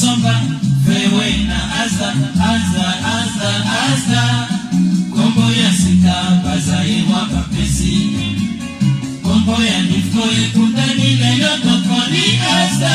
Somba, vewe na Asda, Asda. Kombo ya sika, bazaye wapa pesi. Kombo ya nifkoe kundani lelo tokoni Asda.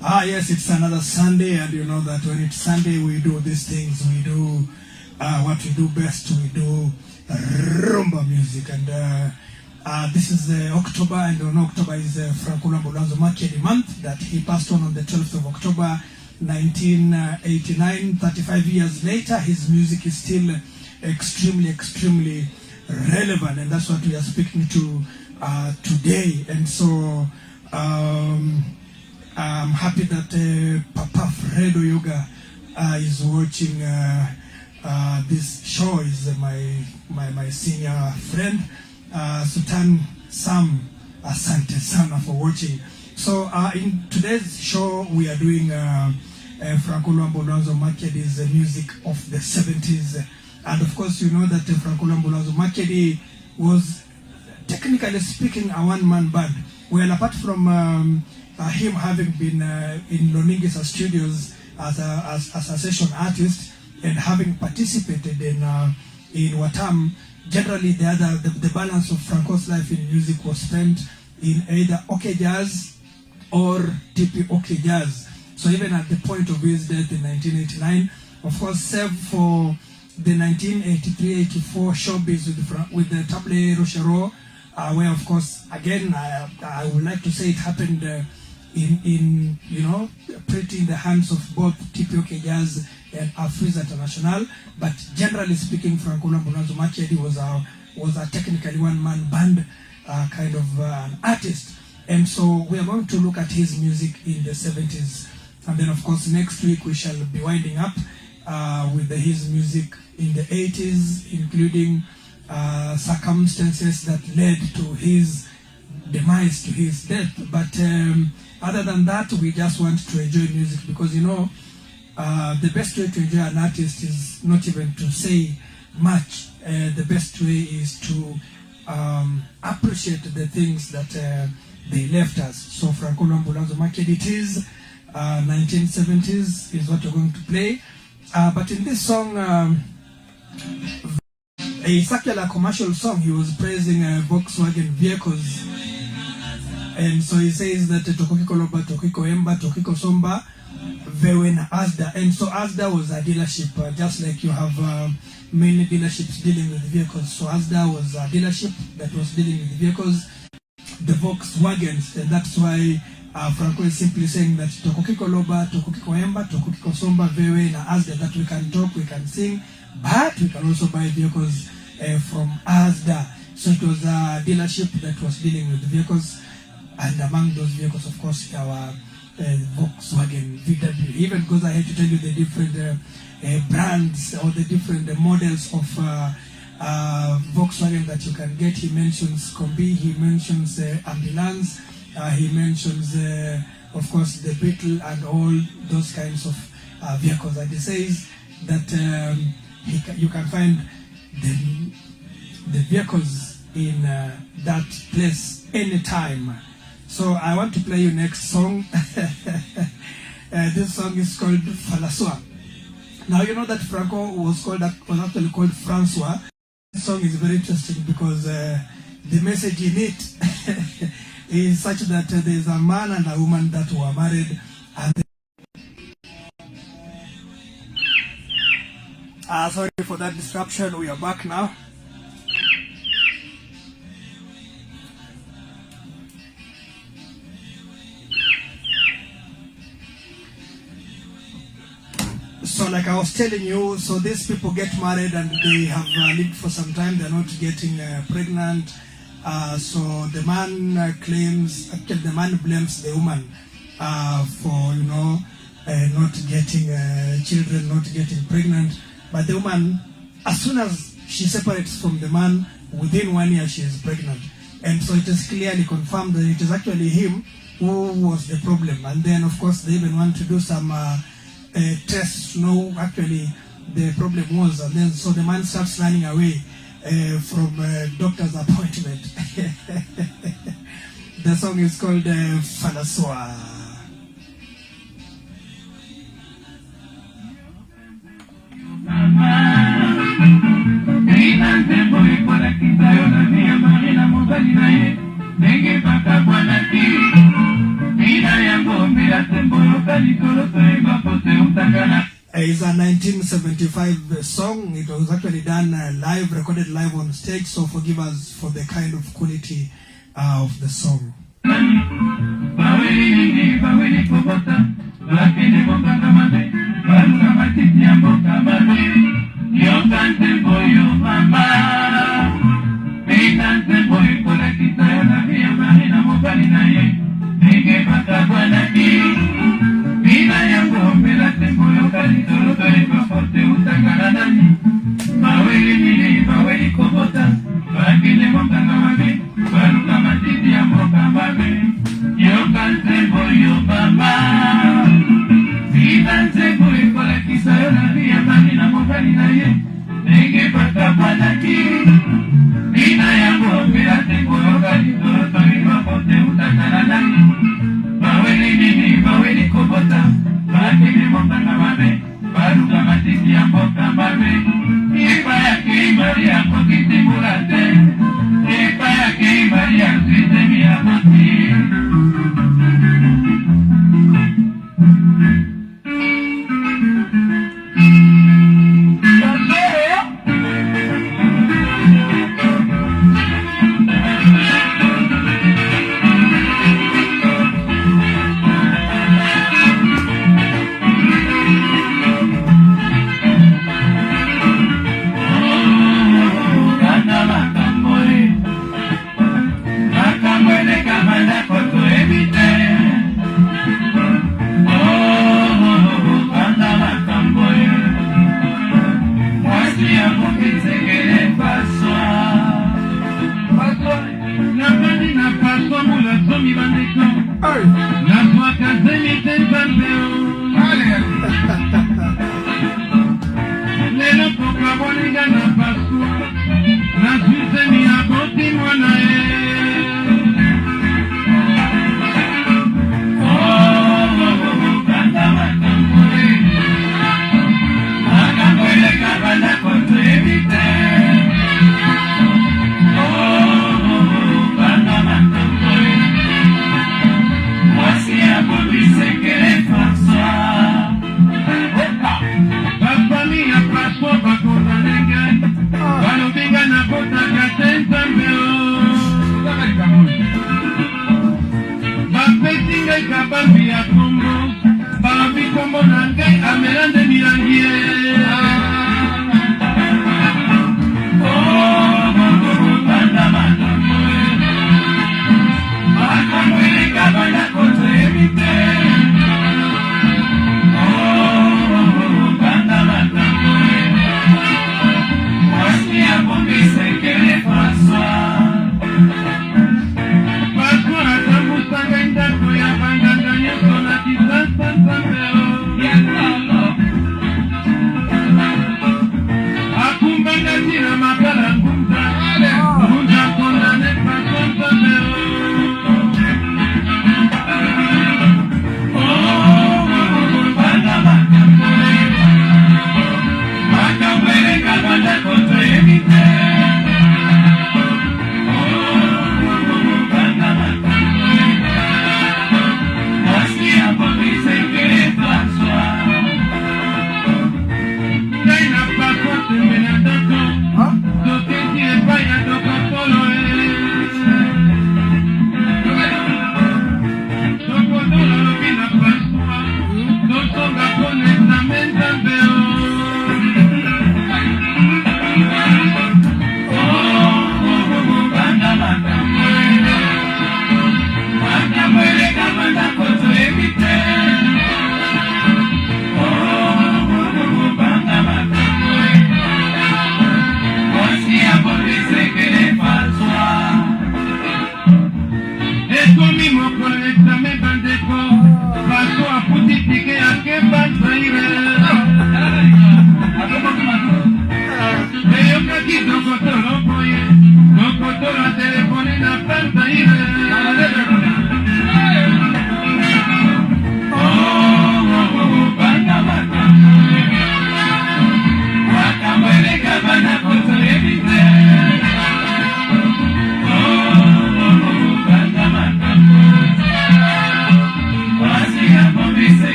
Yes, it's another Sunday, and you know that when it's Sunday, we do these things. We do what we do best. We do rumba music, and this is October, and on October is Franco Makiadi month that he passed on the 12th of October, 1989. 35 years later, his music is still extremely relevant, and that's what we are speaking to today. And so I'm happy that Papa Fredo Yoga is watching this show. Is my senior friend Sultan Sam. Asante sana for watching. So in today's show we are doing Franco Luambo Makiadi's music of the 70s, and of course you know that Franco Luambo Makiadi was, technically speaking, a one-man band. Well, apart from him having been in Loningisa studios as a session artist and having participated in Watam, generally the balance of Franco's life in music was spent in either OK Jazz or TP OK Jazz. So even at the point of his death in 1989, of course, save for the 1983-84 showbiz with the Table Rochero, where of course, again, I would like to say it happened in you know, pretty in the hands of both TPOK Jazz and Afriza International. But generally speaking, Franco Luambo Makiadi was a technically one-man band, kind of an artist. And so we are going to look at his music in the 70s. And then of course next week we shall be winding up with his music in the 80s, including circumstances that led to his demise, to his death. But other than that, we just want to enjoy music, because you know the best way to enjoy an artist is not even to say much. The best way is to appreciate the things that they left us. So Franco Luambo Makiadi, it is 1970s is what we're going to play. But in this song, it's actually a commercial song. He was praising Volkswagen vehicles. And so he says that Tokiko Loba, Tokiko Emba, Tokiko Somba, Vewe na Asda. And so Asda was a dealership, just like you have many dealerships dealing with vehicles. So Asda was a dealership that was dealing with vehicles, the Volkswagens. And that's why Franco is simply saying that Tokiko Loba, Tokiko Emba, Tokiko Somba, Vewe na Asda, that we can talk, we can sing, but we can also buy vehicles from Asda. So it was a dealership that was dealing with vehicles. And among those vehicles, of course, our Volkswagen, VW. He even goes ahead to tell you the different brands or the different models of Volkswagen that you can get. He mentions Combi, he mentions Ambulance, he mentions, of course, the Beetle and all those kinds of vehicles. And he says that you can find the vehicles in that place anytime. So I want to play you next song. This song is called Falaswa. Now you know that Franco was actually called Francois. This song is very interesting because the message in it is such that there is a man and a woman that were married, and sorry for that disruption. We are back now. So like I was telling you, so these people get married and they have lived for some time, they're not getting pregnant. So the man claims, actually the man blames the woman for, you know, not getting children, not getting pregnant. But the woman, as soon as she separates from the man, within 1 year she is pregnant. And so it is clearly confirmed that it is actually him who was the problem. And then of course they even want to do some tests to know actually the problem was, and then so the man starts running away from doctor's appointment. The song is called Falaswa. Tembo It's a 1975 song. It was actually done live, recorded live on stage, so forgive us for the kind of quality of the song.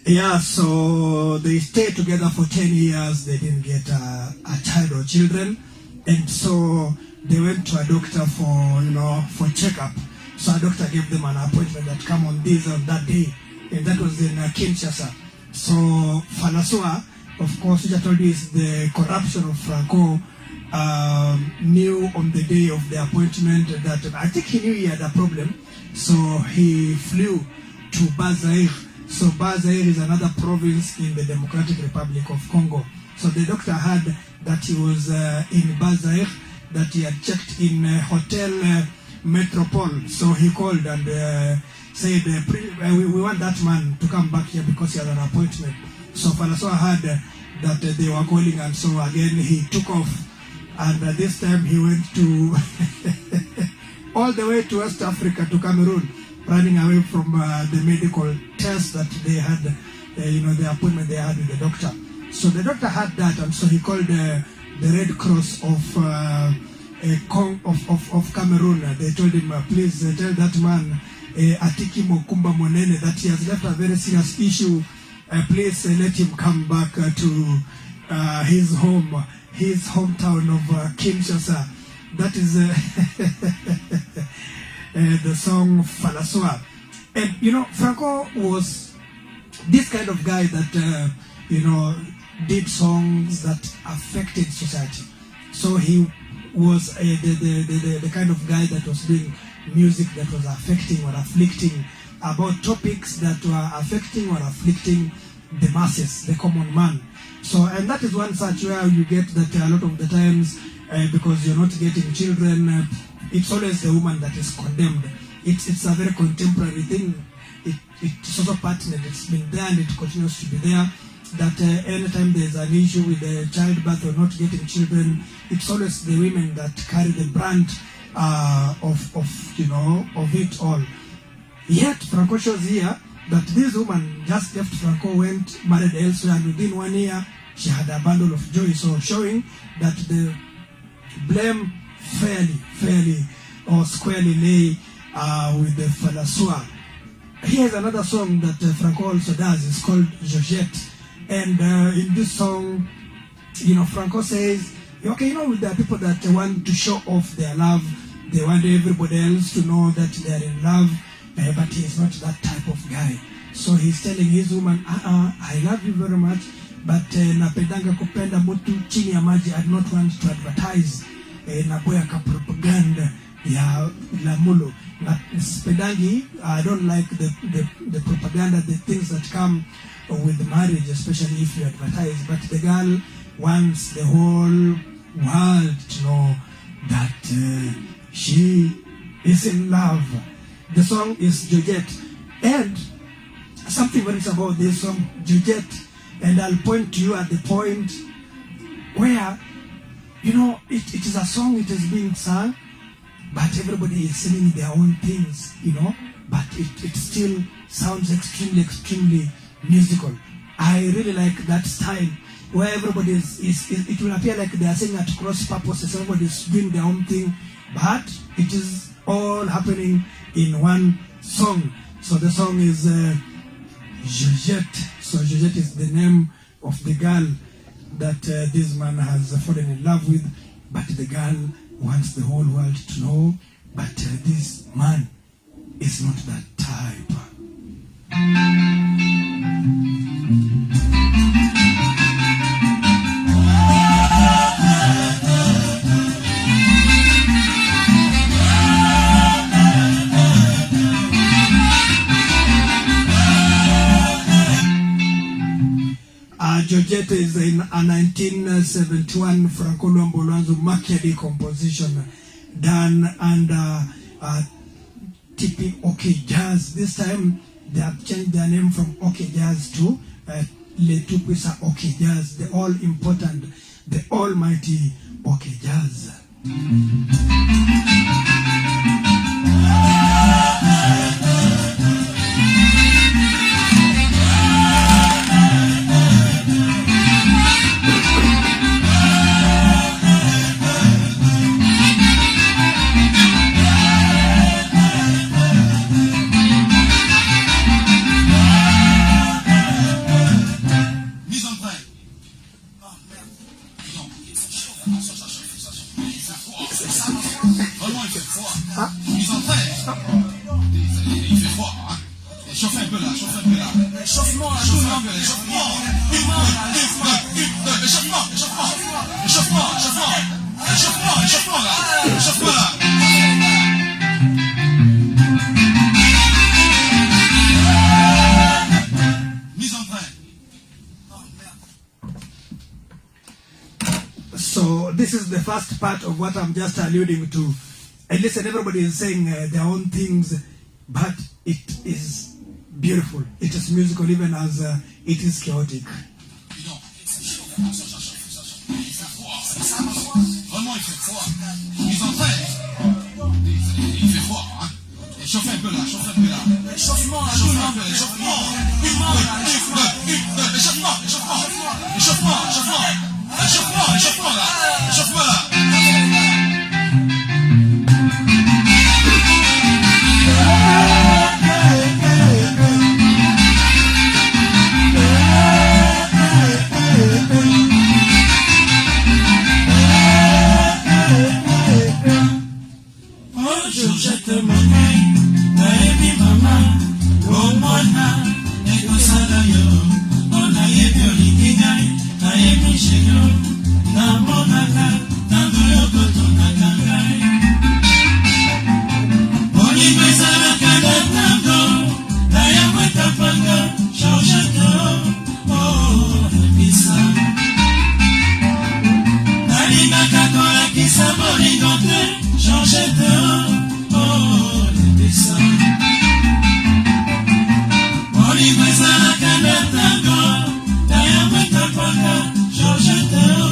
Yeah, so they stayed together for 10 years. They didn't get a child or children. And so they went to a doctor for checkup. So a doctor gave them an appointment that come on this on that day. And that was in Kinshasa. So Falasua, of course, which I told you is the corruption of Franco, knew on the day of the appointment that I think he knew he had a problem. So he flew to Bazaire. So Bazaire is another province in the Democratic Republic of Congo. So the doctor had that he was in Bazaire, that he had checked in Hotel Metropole. So he called and said, we want that man to come back here because he had an appointment. So Falasua heard that they were calling, and so again he took off. And this time he went to all the way to West Africa, to Cameroon, running away from the medical test that they had, the appointment they had with the doctor. So the doctor had that, and so he called the Red Cross of Cameroon. They told him, please tell that man, Atiki Mokumba Monene, that he has left a very serious issue. Please let him come back to his hometown of Kinshasa. That is the song Falasua. And Franco was this kind of guy that did songs that affected society. So he was the kind of guy that was doing music that was affecting or afflicting about topics that were affecting or afflicting the masses, the common man. So, and that is one such where you get that a lot of the times, because you're not getting children, it's always the woman that is condemned. It's a very contemporary thing. It's also pertinent. It's been there and it continues to be there. That anytime there's an issue with childbirth or not getting children, it's always the women that carry the brunt of it all. Yet Franco shows here that this woman just left Franco, went married elsewhere, and within 1 year she had a bundle of joy. So showing that the blame fairly or squarely lay with the Falasua. Here's another song that Franco also does. It's called Geet. And in this song, Franco says, okay, there are people that want to show off their love. They want everybody else to know that they are in love, but he's not that type of guy. So he's telling his woman, I love you very much, but napendanga kupenda mutu chini ya maji. I do not want to advertise naboya ka propaganda ya lamulo. Spedangi, I don't like the propaganda, the things that come with marriage, especially if you advertise. But the girl wants the whole world to know that she is in love. The song is Geet. And something very about this song, Geet, and I'll point to you at the point where, you know, it is a song, it is being sung, but everybody is singing their own things, you know, but it still sounds extremely musical. I really like that style where everybody is it will appear like they are singing at cross purposes. Everybody is doing their own thing, but it is all happening in one song. So the song is Geet. So Geet is the name of the girl that this man has fallen in love with, but the girl wants the whole world to know, but this man is not that type. Geet is in a 1971 Franco Luambo Makiadi composition done under TP OK Jazz. This time they have changed their name from OK Jazz to Le Tupisa OK Jazz, the all important, the almighty OK Jazz. So this is the first part of what I'm just alluding to. And listen, everybody is saying their own things, but it is beautiful. It is musical, even as it is chaotic. Georgette,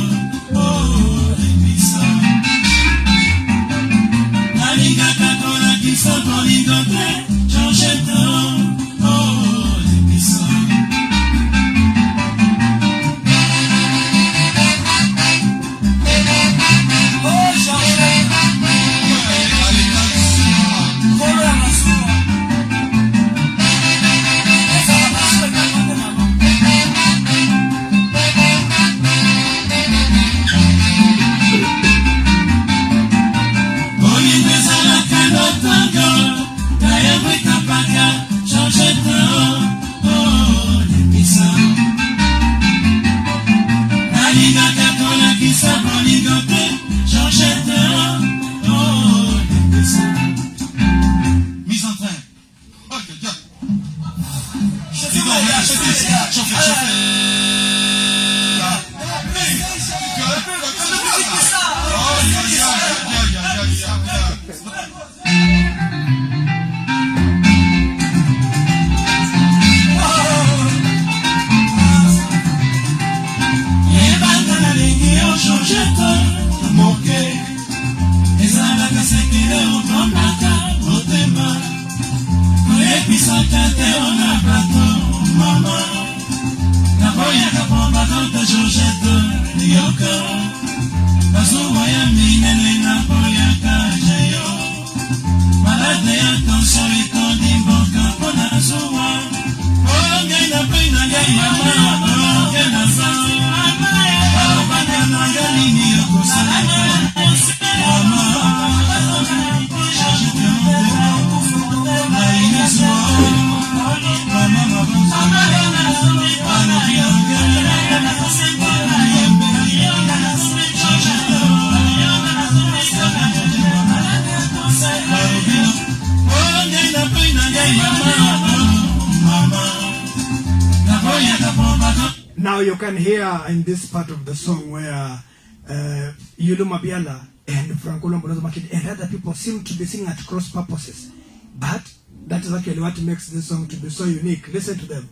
Now you can hear in this part of the song where Yulu Mabiala and Franco Makiadi and other people seem to be singing at cross purposes. But that is actually what makes this song to be so unique. Listen to them.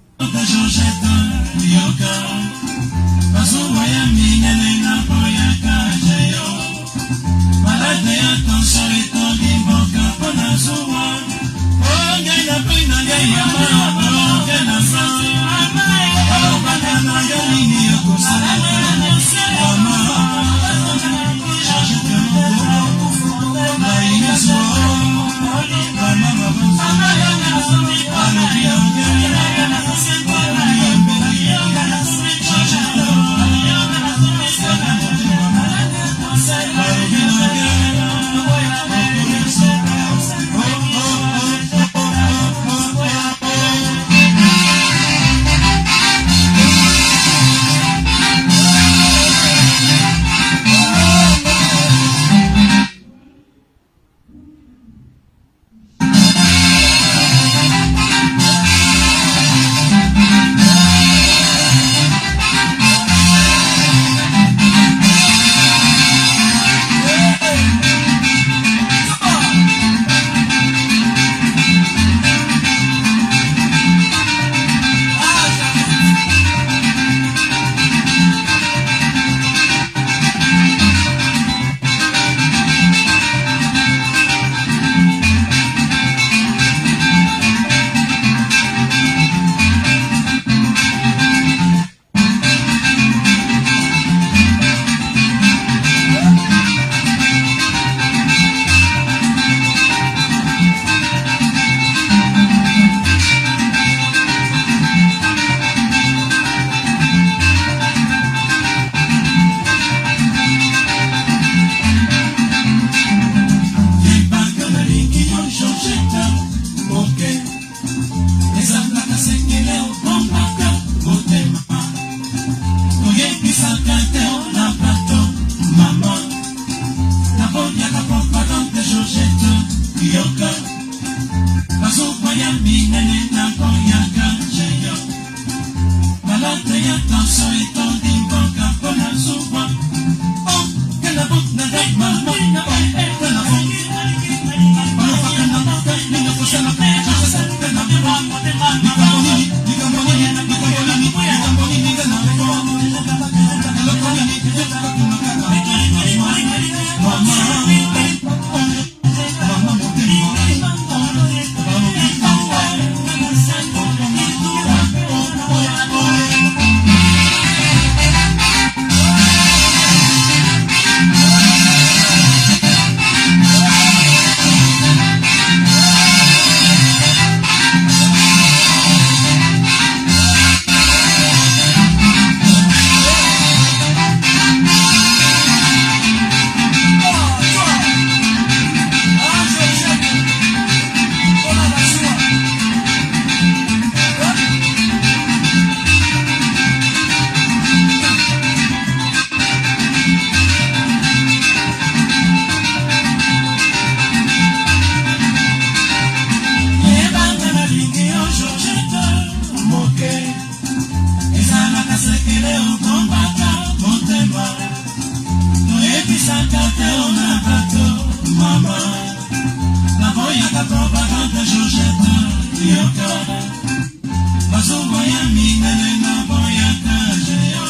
Mazubo ya mingane na boya kajeyo.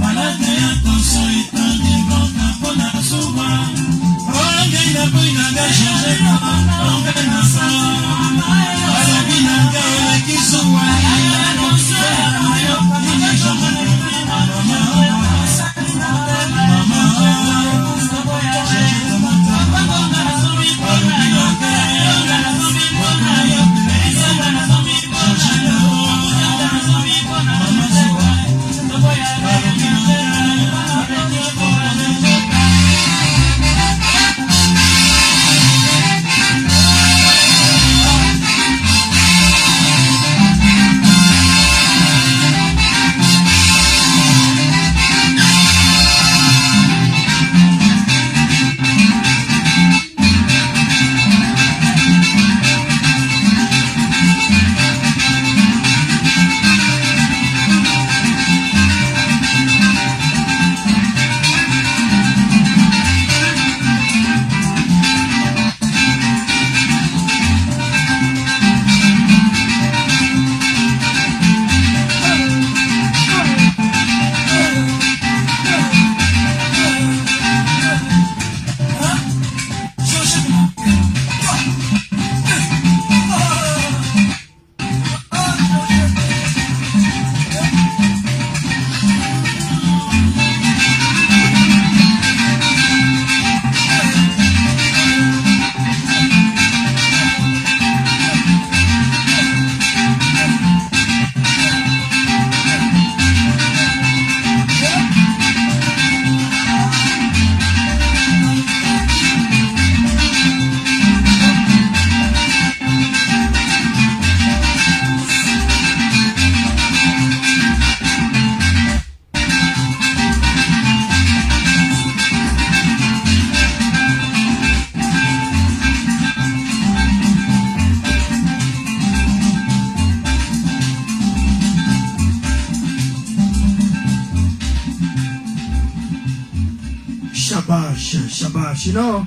Malade ya toso itandi boka pona suba. Orange na buina gajeje onge na sa. Alabina gawe kisuwa ya toso ayo. Nina jomane mama Shabash. You know,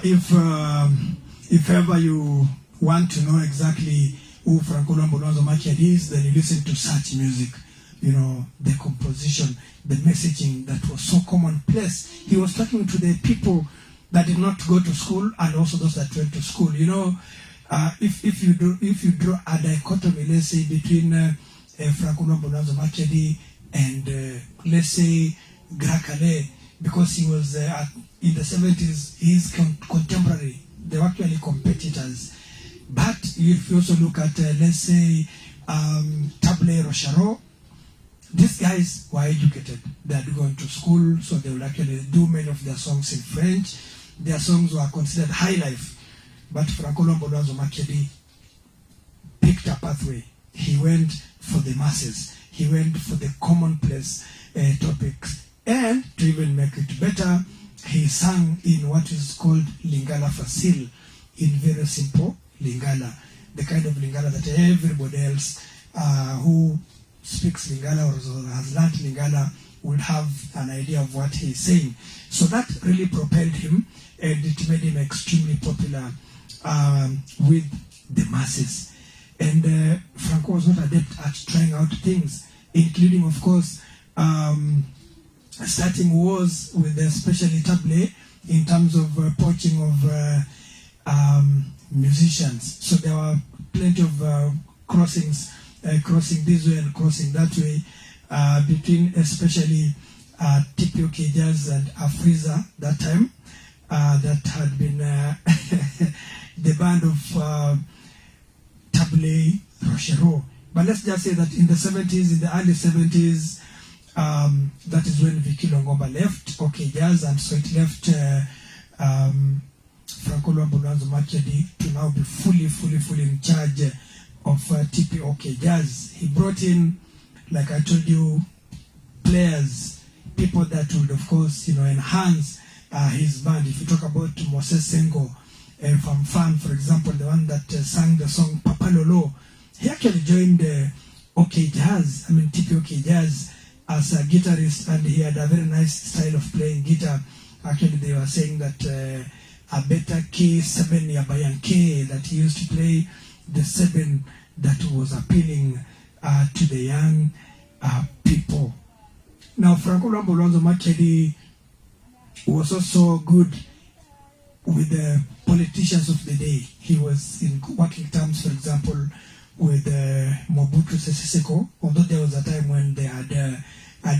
if ever you want to know exactly who Franco Luambo Makiadi is, then you listen to such music. You know, the composition, the messaging that was so commonplace. He was talking to the people that did not go to school and also those that went to school. You know, if you draw a dichotomy, let's say between Franco Luambo Makiadi and let's say Grakale, because he was in the 70s, his contemporary, they were actually competitors. But if you also look at, let's say, Table Rochero, these guys were educated. They had gone to school, so they would actually do many of their songs in French. Their songs were considered high life. But Franco Luambo Makiadi picked a pathway. He went for the masses. He went for the commonplace topics. And to even make it better, he sang in what is called Lingala Facile, in very simple Lingala, the kind of Lingala that everybody else who speaks Lingala or has learned Lingala will have an idea of what he's saying. So that really propelled him, and it made him extremely popular with the masses. And Franco was not adept at trying out things, including, of course, starting wars with especially Table in terms of poaching of musicians. So there were plenty of crossings, crossing this way and crossing that way, between especially TPOK Jazz and Afriza that time, that had been the band of Table Rochero. But let's just say that in the 70s, in the early 70s, that is when Vicky Longomba left OK Jazz, and so it left Franco Luambo Makiadi to now be fully in charge of TPOK Jazz. He brought in, like I told you, players, people that would, of course, enhance his band. If you talk about Moses Sengo from Fan, for example, the one that sang the song Papa Lolo, he actually joined OK Jazz, TPOK Jazz, as a guitarist, and he had a very nice style of playing guitar. Actually, they were saying that a better K7 Yabayan K that he used to play the 7 that was appealing to the young people. Now, Franco Makiadi was also good with the politicians of the day. He was in working terms, for example, with Mobutu Sese Seko, although there was a time when they had a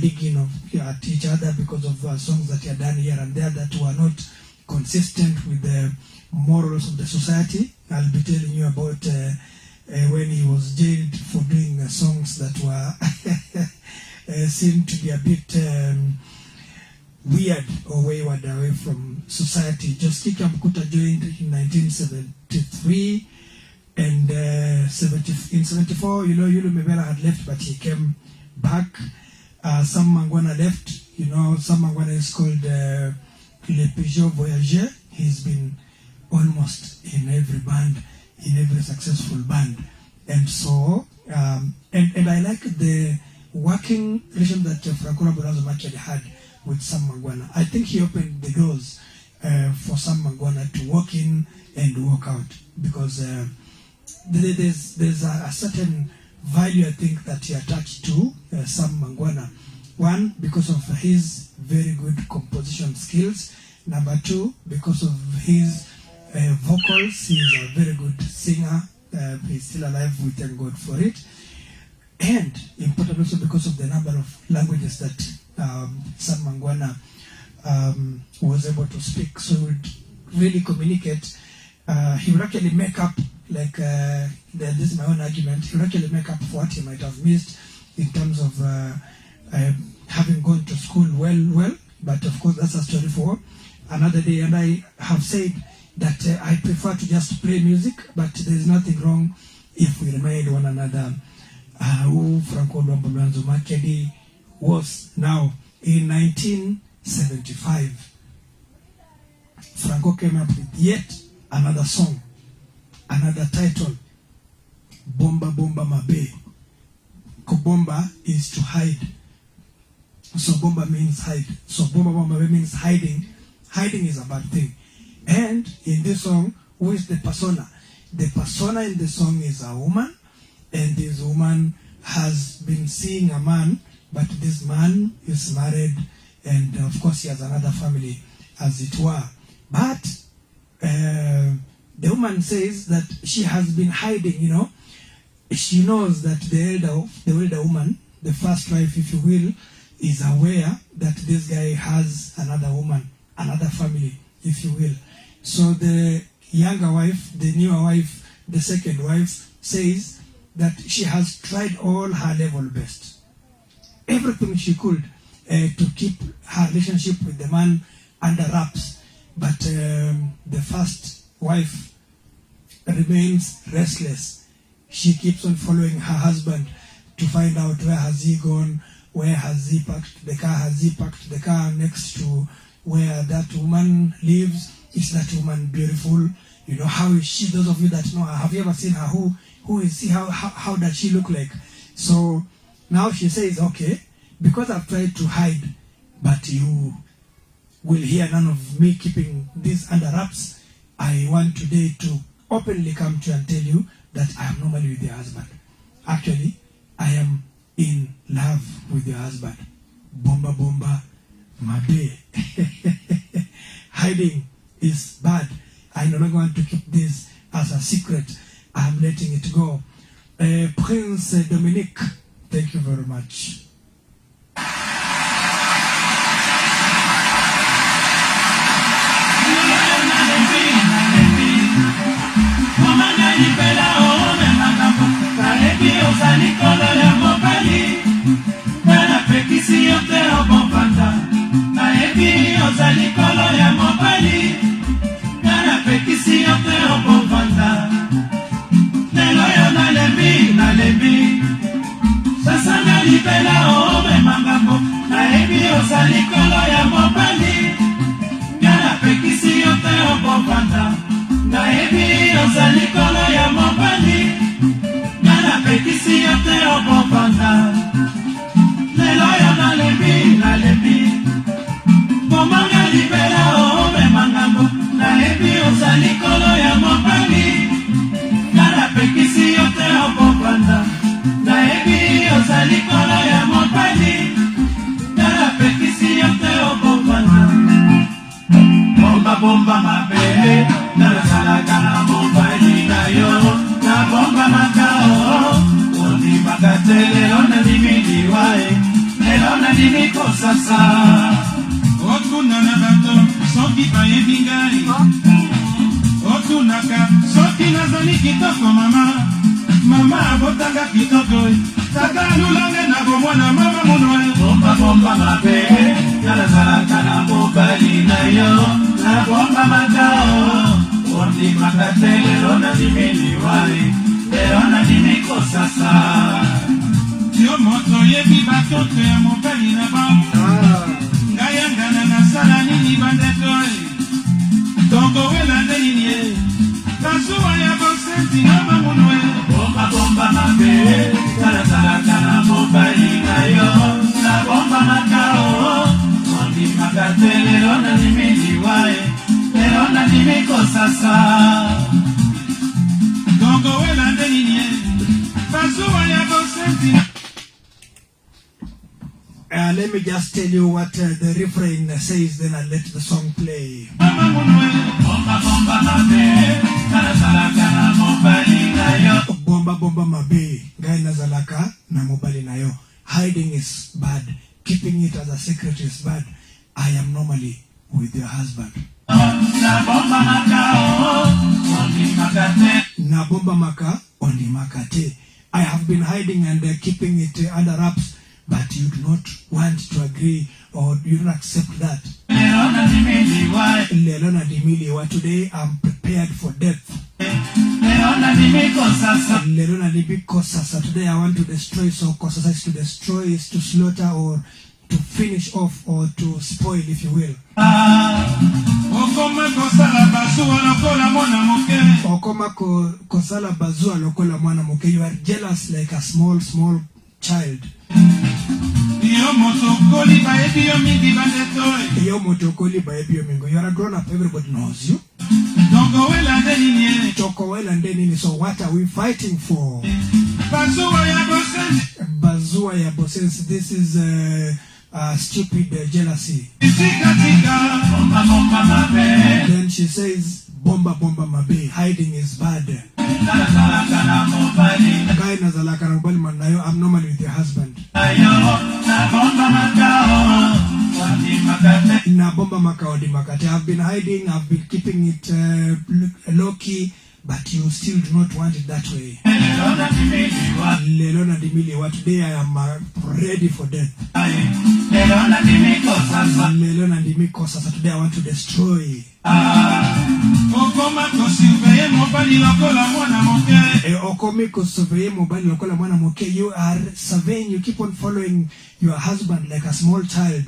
digging at each other because of songs that he had done here and there that were not consistent with the morals of the society. I'll be telling you about when he was jailed for doing songs that were seemed to be a bit weird or wayward away from society. Just Kika Mkuta joined in 1973, and in 74, Yulu Mebela had left, but he came back. Sam Mangwana left. Sam Mangwana is called Le Peugeot Voyageur. He's been almost in every band, in every successful band. And so, and I like the working relation that Franco Makiadi had with Sam Mangwana. I think he opened the doors for Sam Mangwana to walk in and walk out, because there's a certain value, I think, that he attached to Sam Mangwana. One, because of his very good composition skills. Number two, because of his vocals. He's a very good singer. He's still alive. We thank God for it. And important also because of the number of languages that Sam Mangwana was able to speak. So he would really communicate. He would actually make up, like, this is my own argument, he would actually make up for what he might have missed in terms of having gone to school well. But of course, that's a story for another day. And I have said that I prefer to just play music, but there's nothing wrong if we remind one another who Franco Makiadi was. Now, in 1975, Franco came up with yet another song, another title, Bomba Bomba Mabe. Bomba is to hide. So Bomba means hide. So Bomba Bomba Mabe means hiding. Hiding is a bad thing. And in this song, who is the persona? The persona in the song is a woman, and this woman has been seeing a man, but this man is married, and of course he has another family, as it were. But the woman says that she has been hiding, She knows that the elder woman, the first wife, if you will, is aware that this guy has another woman, another family, if you will. So the younger wife, the newer wife, the second wife, says that she has tried all her level best, everything she could, to keep her relationship with the man under wraps. But the first wife remains restless. She keeps on following her husband to find out where has he gone, where has he parked the car, has he parked the car next to where that woman lives. Is that woman beautiful? How is she? Those of you that know her, have you ever seen her? Who is she? How does she look like? So now she says, okay, because I've tried to hide, but you will hear none of me keeping this under wraps, I want today to openly come to you and tell you that I am normally with your husband. Actually, I am in love with your husband. Bomba Bomba Mabe. Hiding is bad. I no longer want to keep this as a secret. I'm letting it go. Prince Dominic, thank you very much. Pekisi nazalaka na mobali na yo na bomba makao ondi makate lelo na limiliwa lelo na limiko sasa okuna na bato soki bayebi ngai okunaka soki nazali kitoko mama abotanga kitoko taka lulange na bomwana mama munwe bomba mabe nazalaka na mobali na yo na bomba makao ondi makate lelo na limiliwa lelo na limiko sasa yo moto yebi batoto ya mobali na bango ngayangana na sala nini bandetoi tongo wela nini kasuwa ya bosenti na mamunwe bomba mabe nazalaka na mobali na yo na bomba makao ondi makate lelo na limiliwa lelo na limiko sasa tongo wela nini kasuwa ya bosenti. Let me just tell you what the refrain says, then I'll let the song play. Bomba mabe, gai nazalaka na mobali na yo. Hiding is bad. Keeping it as a secret is bad. I am normally with your husband. Na bomba maka ondi makate. I have been hiding and keeping it under wraps, but you do not want to agree or you don't accept that. Today I'm prepared for death. Today I want to destroy. So Kosasa is to destroy, is to slaughter or to finish off or to spoil, if you will. You are jealous like a small child. You are a grown up, everybody knows you. So what are we fighting for? This is stupid jealousy. Then she says, bomba mabe, hiding is bad. I'm normally with your husband. I've been hiding, I've been keeping it low key, but you still do not want it that way. Today I am ready for death. Today I want to destroy. You are surveying, you keep on following your husband like a small child.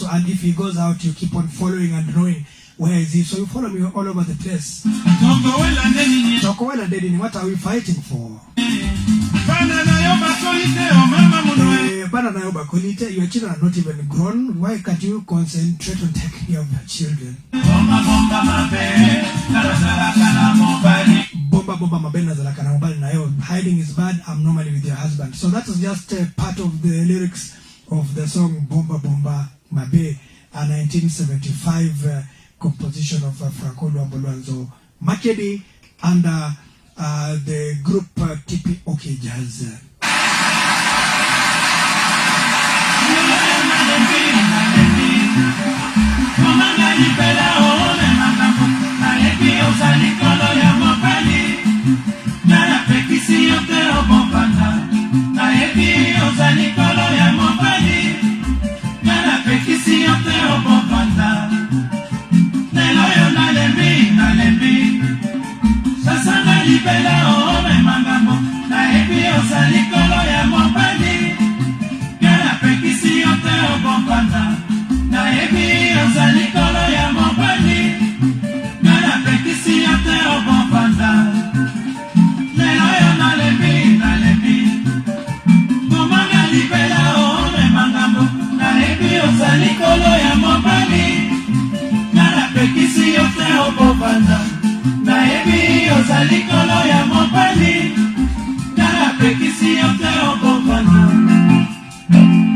And if he goes out, you keep on following and knowing where is he. So you follow me all over the place. What are we fighting for? Your children are not even grown. Why can't you concentrate on taking care of your children? Hiding is bad. I'm normally with your husband. So that is just part of the lyrics of the song Bomba Mabe, a 1975 composition of Franco Luambo Makiadi under the group TP OK Jazz.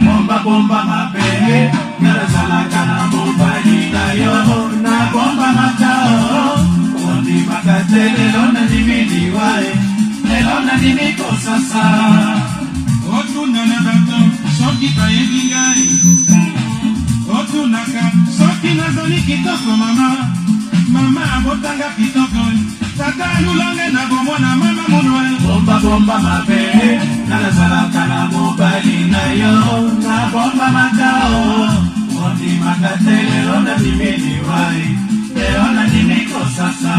Bomba bomba mabe, nazala kana mobali na yo, na bomba makao, ondi makatele lona nimili wae, lona nimiko sasa. Otuna na bato, soki bayebi ngai, otunaka, soki nazali kitoko mama, mama abotanga kitoko, tata lulange na bomwana mama munwe. Bomba bomba mabe, nazalaka na mobali na yo, na bomba makao, ondi makatele lona nimili wae, lona nimiko sasa.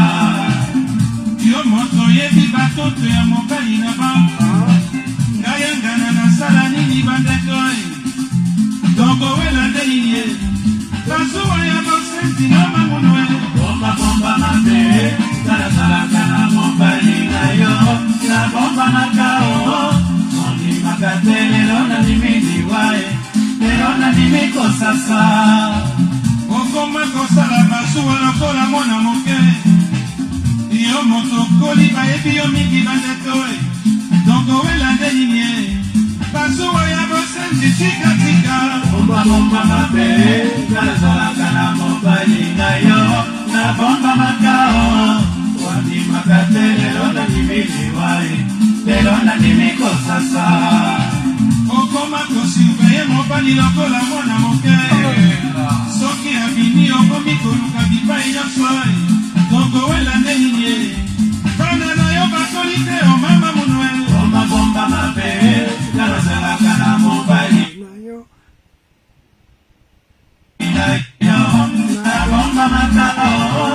Yo moto yebi batoto ya mobali na banka, ngayangana na sala nini bandekoi, dongo wela ndenye, basuwa ya bosenzi na mamunwe. Bomba bomba mabe, nazalaka na mobali na yo, na bomba makao, ondi makatele lona nimili wae, lona nimiko sasa. Okoma kosala basuwa lokola mwana moke, yo moto koli bayebi yo mingi bandekoi, dongo wela ndenye, basuwa ya bosenzi tika tika. Bomba bomba mabe, nazalaka na mobali na yo, na bomba makao, ondi makatele lona nimili wae, lona nimiko sasa. Okoma kosurveye mobali lokola mwana moke, soki abini okomi koluka bipai nyonso, dongo wela ndenye, bana na yo bakoli te o mama munwe. Bomba bomba mabe, nazalaka na mobali na bomba makao,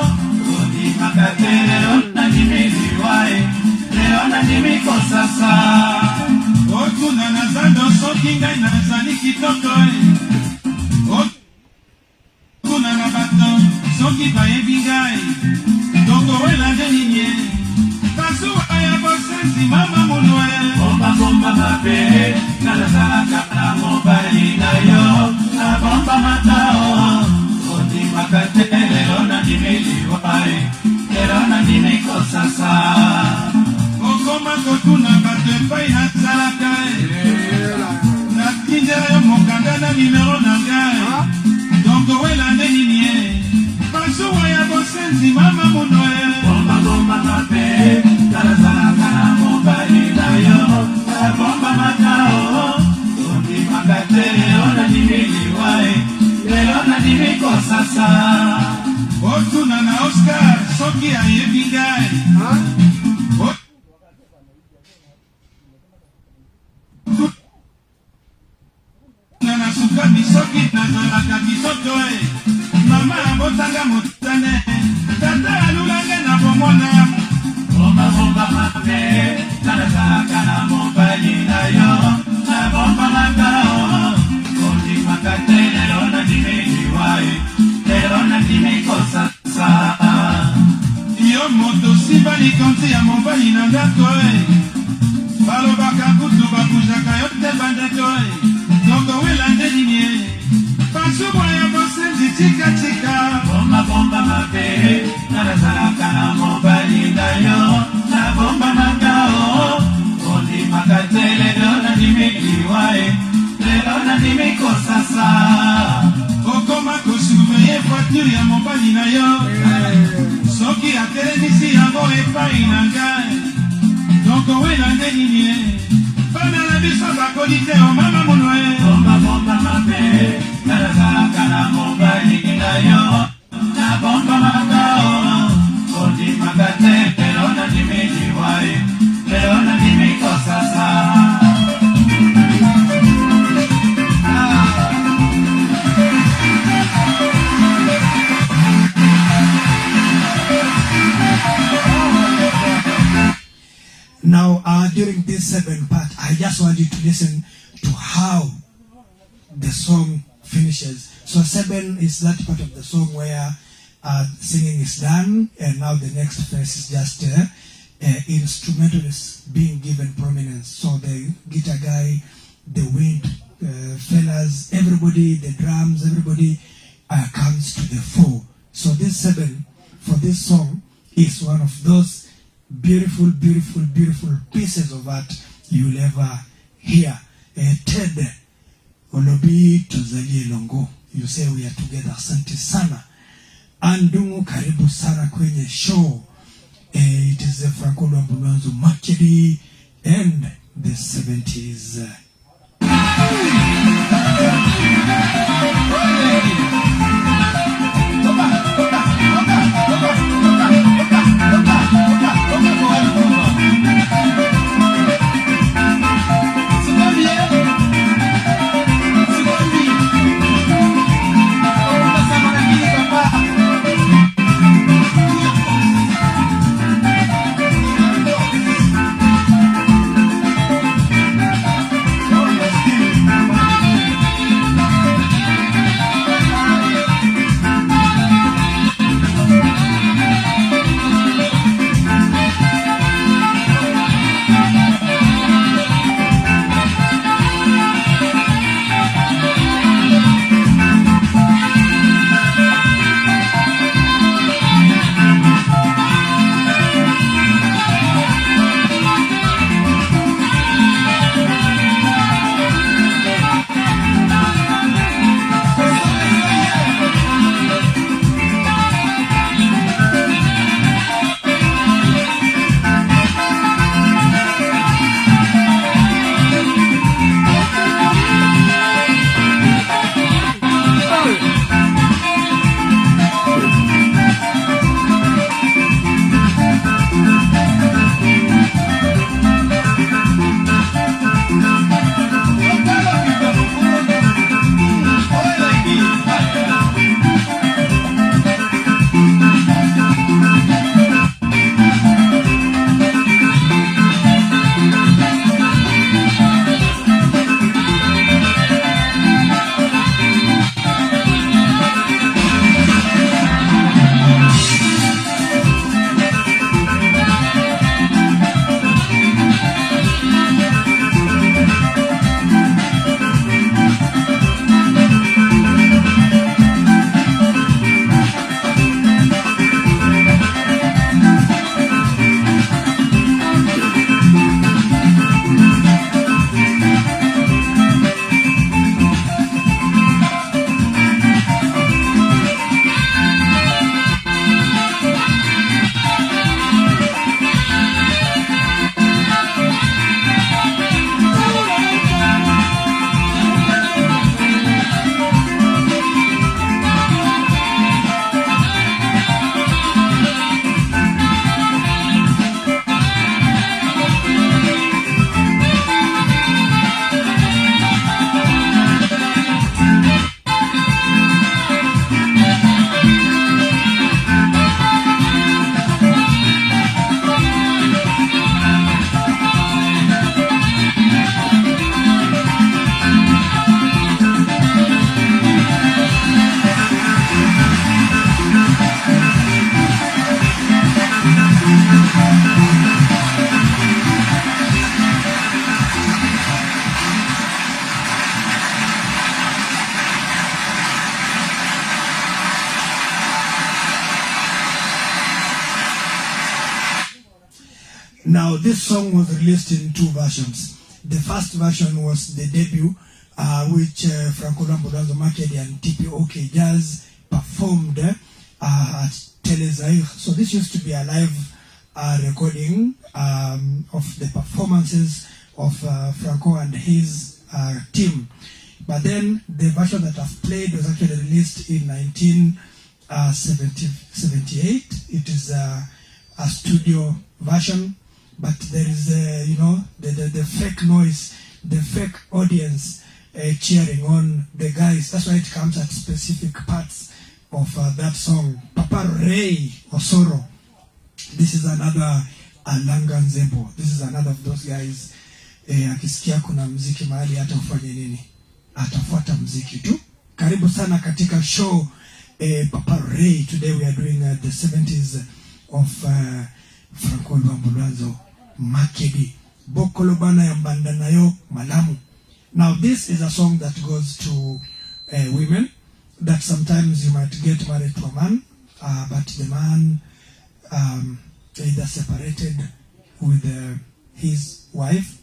ondi makatele lona nimili wae, lona nimiko sasa. Otuna na zando soki ngai nazali kitoko, otuna na bato soki bayebi ngai, dongo wela ndenye, basuwa ya bosenzi mama munwe. Bomba bomba mabe, nazalaka na mobali na yo, na bomba makao, ondi makatele lona nimili wae, lona nimiko sasa. Okoma kotuna bato epai nazalaka, natinjela yo mokanda na nimero na ngai, dongo wela ndenye, basuwa ya bosenzi mama munwe. Bomba bomba mabe, nazalaka na mobali na yo, na bomba makao, ondi makatele lona nimili wae, lona nimiko sasa. Otuna na Oscar soki ayebi ngai, na sukami soki nazalaka kitoko, mama abotanga motane, tata alulange na bomona. Bomba bomba mabe, nazalaka na mobali na yo, na bomba makao, ondi makatele lona nimili wae, lona nimiko sasa. Yo moto simbali konti ya mobali na ndako, balobaka kutu bakuzaka yo te bandeko, dongo wela ndenye, basuwa ya bosenzi tika tika. Bomba bomba mabe, nazalaka na mobali na yo, na bomba makao, ondi makatele lona nimili wae, lona nimiko sasa. Okoma kosurveye voiture ya mobali na yo, soki atelemisi yango epai na ngai, dongo wela ndenye, bana na biso bakoli te o mama munwe. Bomba bomba mabe, nazalaka na mobali na yo, na bomba makao, ondi makatele lona nimili wae, lona nimiko sasa. Now, during this segment part, I just want you to listen to how the song finishes. So 7 is that part of the song where singing is done, and now the next verse is just instrumental is being given prominence. So the guitar guy, the wind fellas, everybody, the drums, everybody comes to the fore. So this 7 for this song is one of those beautiful, beautiful, beautiful pieces of art you'll ever hear. Ted, Olobi tuzalie longo. You say we are together. Asante sana. Andungu karibu sana kwenye show. It is the Franco Luambo Makiadi and the 70s. Now, this song was released in two versions. The first version was the debut, which Franco Luambo Makiadi and TPOK Jazz performed at Telezaire. So this used to be a live recording of the performances of Franco and his team. But then the version that I've played was actually released in 1978. It is a studio version. But there is, the fake noise, the fake audience cheering on the guys. That's why it comes at specific parts of that song. Papa Ray Osoro. This is another Alanga Nzebo. This is another of those guys. Akisikia kuna mziki mahali hata ufanye nini, atafuata mziki tu. Karibu sana katika show Papa Ray. Today we are doing the 70s of Franco Luambo Makiadi. Bokolo bana ya mbanda nayo malamu. Now this is a song that goes to women, that sometimes you might get married to a man, but the man either separated with his wife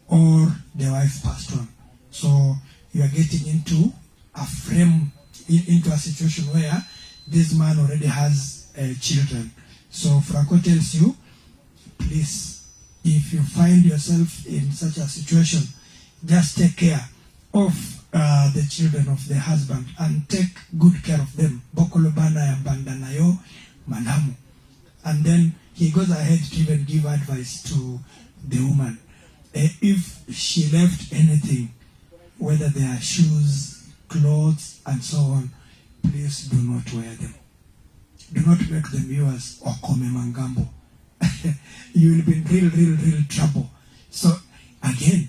or the wife passed on. So you are getting into a frame, into a situation where this man already has children. So Franco tells you, please, if you find yourself in such a situation, just take care of the children of the husband and take good care of them. Bokolobana ya bandanayo manamu. And then he goes ahead to even give advice to the woman. If she left anything, whether they are shoes, clothes, and so on, please do not wear them. Do not make them yours or come mangambo. You will be in real trouble. So, again,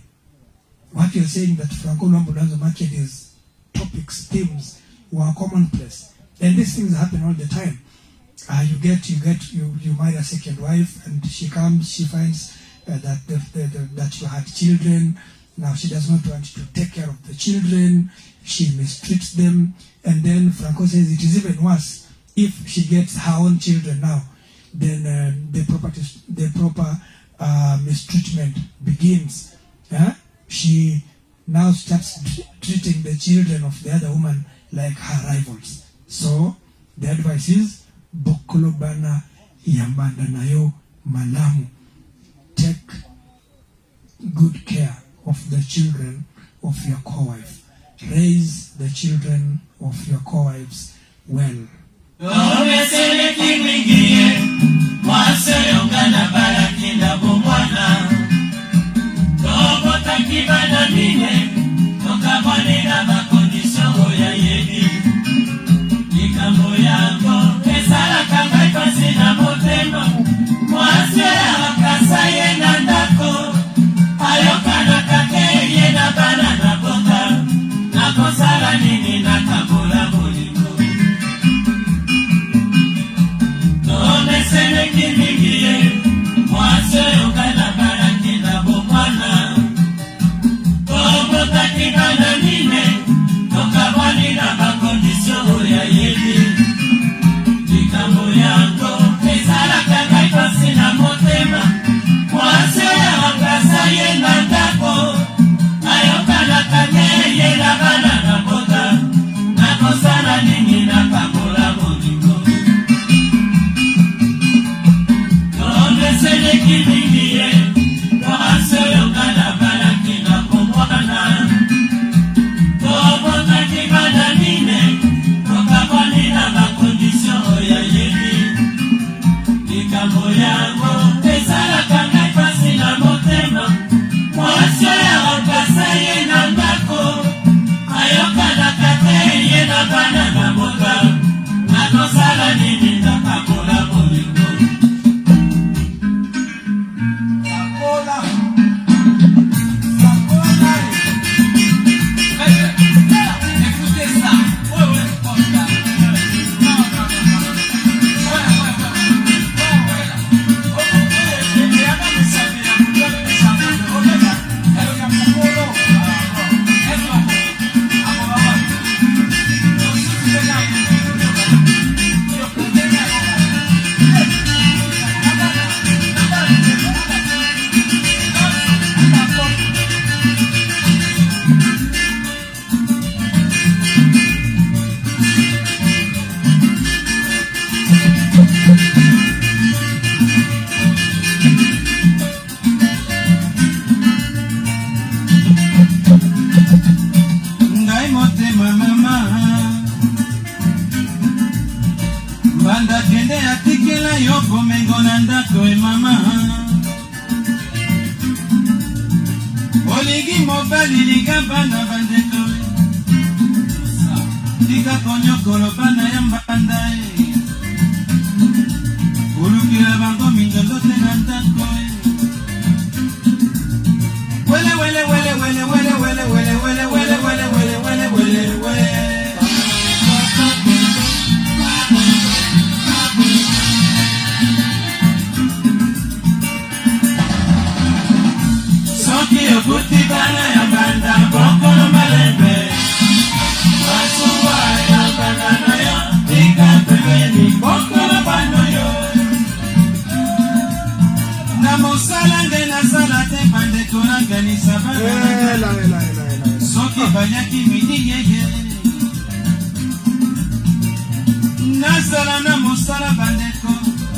what you're saying that Franco Luambo Makiadi's topics, themes were commonplace. And these things happen all the time. You marry a second wife, and she comes, she finds that you had children. Now she does not want to take care of the children. She mistreats them. And then Franco says it is even worse. If she gets her own children now, then the proper mistreatment begins. She now starts treating the children of the other woman like her rivals. So the advice is, Bokolobana yambandanayo malamu. Take good care of the children of your co-wife. Raise the children of your co-wives well. bayaki midi yeye nazala na mosala bandeko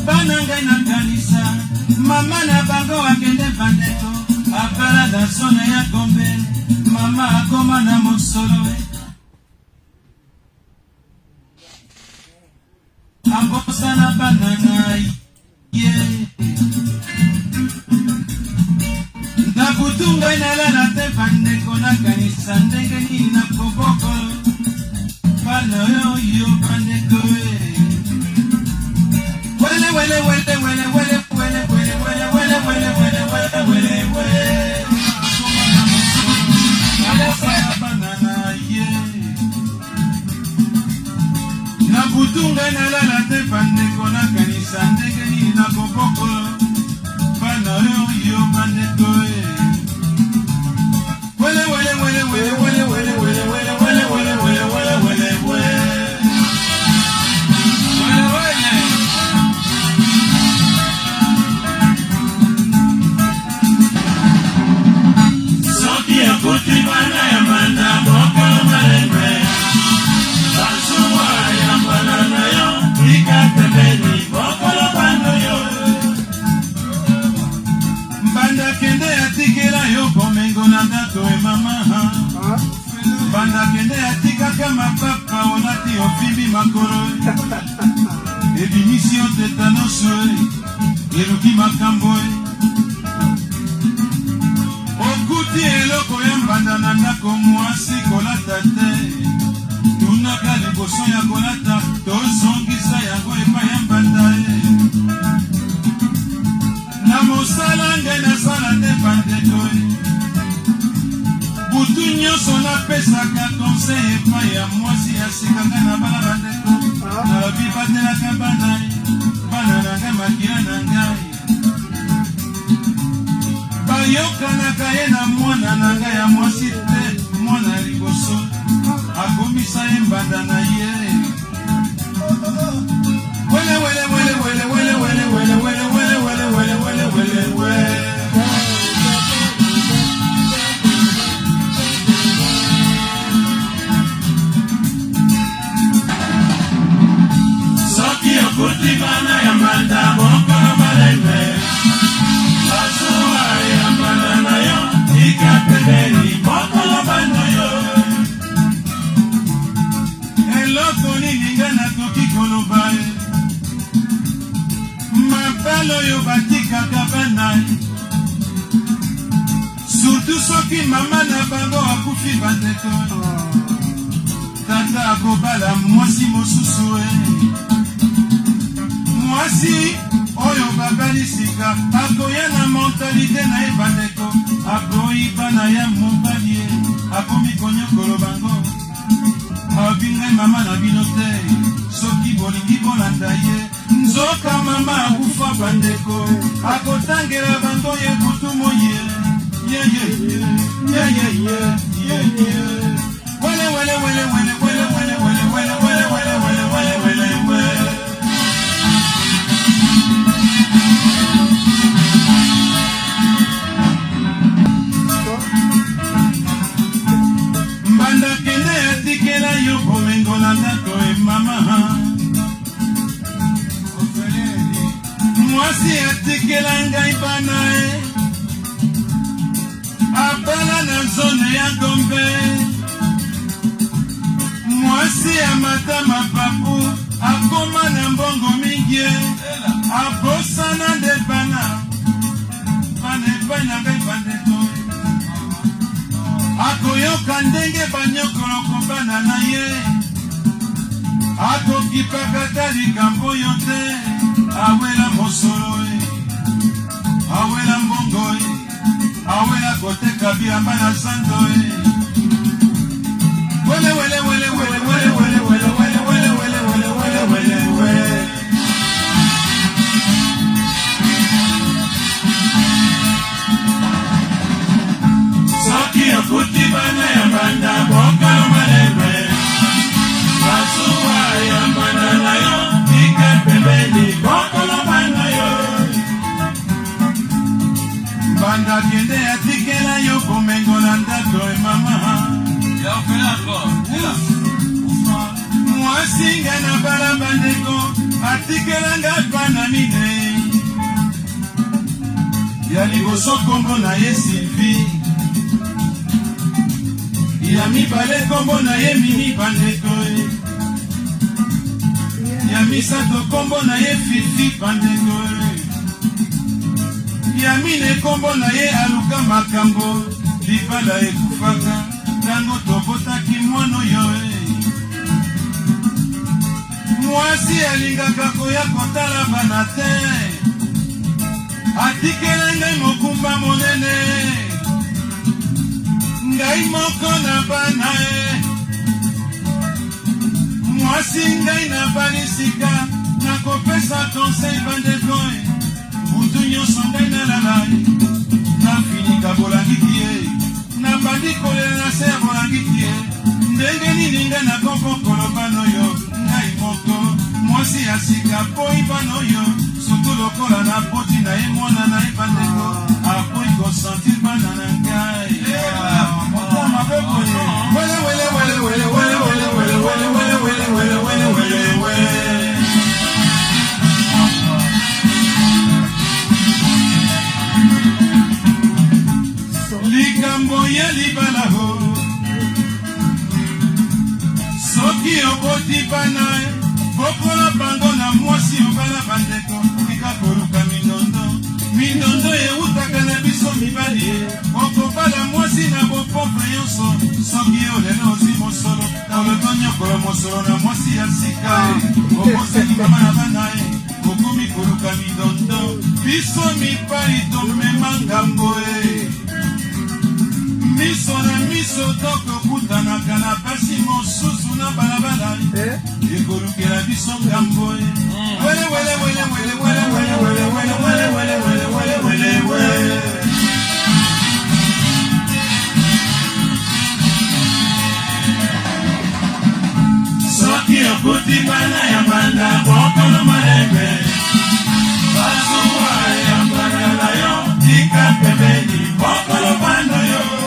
bana ngai na kanisa mama na bango akende bandeko apala na zone ya Gombe mama akoma na mosolo abosa na bana ngai Nabutunga inalala te bandeko na kanisa ndenge nini na koboko bana yo bandeko wele wele wele wele wele wele wele wele wele wele wele wele wele Nabutunga inalala te bandeko na kanisa ndenge nini na koboko bana yo bandeko wele wele wele wele wele wele wele wele wele wele wele wele wele wele soki akuti bana ya manda moko malembe basuwa ya bana na yo ikatebeni bokolo bano yo mbanda kende atikela yo komengo na dato e mama mbanda kende atikaka mapapa olati ofimbi makoro ebimisi otetanoso eluki makambo okuti eloko ya mbanda na ndako mwasi kolata te tunaka liboso ya kolata tozongisa yango epai ya mbanda na mosala ngai nasala te bandeko butu nyonso napesaka conseil epai ya mwasi asika ngai na bana bandeko nalobi batelaka bana na ngai makila na ngai bayokanaka ye na mwana na ngai ya mwasi te mwana liboso akomisa ye mbanda na ye wele wele wele wele wele wele wele wele wele wele wele wele wele wele soki okuti bana ya mbanda mokolo malembe basuwa ya mbanda na yo ikapembeni mokolo bano yo eloko nini ngai nakoki koloba mabalo yo batikaka bana surtout soki mama na bango akufi bandeko tata akobala mwasi mosusu mwasi oyo babali sika akoya na mentalite na ye bandeko akoyi bana ya mobali akomi konyokolo bango abingai mama na bino te soki bolingi bolanda ye nzoka mama akufa bandeko akotangela bango ye butu moye ye ye ye ye ye ye ye ye wele wele wele wele wele wele wele wele wele wele wele wele wele wele mbanda kende atikela yo komengo na ndako e mama mwasi atikela ngai bana abala na zone ya Gombe mwasi amata mapapu akoma na mbongo mingi abosana nde bana epai na ngai bandeko akoyoka ndenge banyokolo kobana na ye akokipaka ta likambo yo te awela mosolo awela mbongo awela koteka bilamba na zando wele wele wele wele wele wele wele wele wele wele wele wele wele wele soki okuti bana ya mbanda bokalo malembe basuwa ya mbanda na yo ike pembeni bokolo bana yo mbanda kende atikela yo komengo na ndako e mama Mwasinga na balabandeko atikelanga pana mine ya liboso kombo na ye Sylvie ya mibale kombo na ye Mimi Bandeko ya misato kombo na ye Fifi Bandeko ya mine kombo na ye Aluka Makambo libala ekufaka tango tobotaki mwana oyo mwasi alingaka koya kotala bana te atikela ngai mokumba monene ngai moko na bana mwasi ngai na balisika nakopesa conseil bandeko butu nyonso ngai nalala nafinika bolangiki ye nabandi kolela na se ya bolangiki ye ndenge nini ngai nakoko koloba noyo ngai moko mwasi ya sika poi bana oyo sutu lokola na poti na ye mwana na ye bandeko apoi kosentir bana na ngai motama pepoye wele wele wele wele wele wele wele wele wele wele wele wele wele wele likambo ya libala ho soki oboti bana bokola bango na mwasi obala bandeko tika koluka mindondo eutaka na biso mibali okobala mwasi na bopopre nyonso soki olelo ozi mosolo olotonyokolo mosolo na mwasi ya sika okoseki mama na bana okomi koluka mindondo biso mibali tomema ngambo miso na miso tokokutanaka na pasi mosusu na balabala ekolukela biso ngambo wele wele wele wele wele wele wele wele wele wele wele wele wele wele soki okuti bana ya banda bokolo malembe basuwa ya mbangala yo tika pembeni bokolo bando yo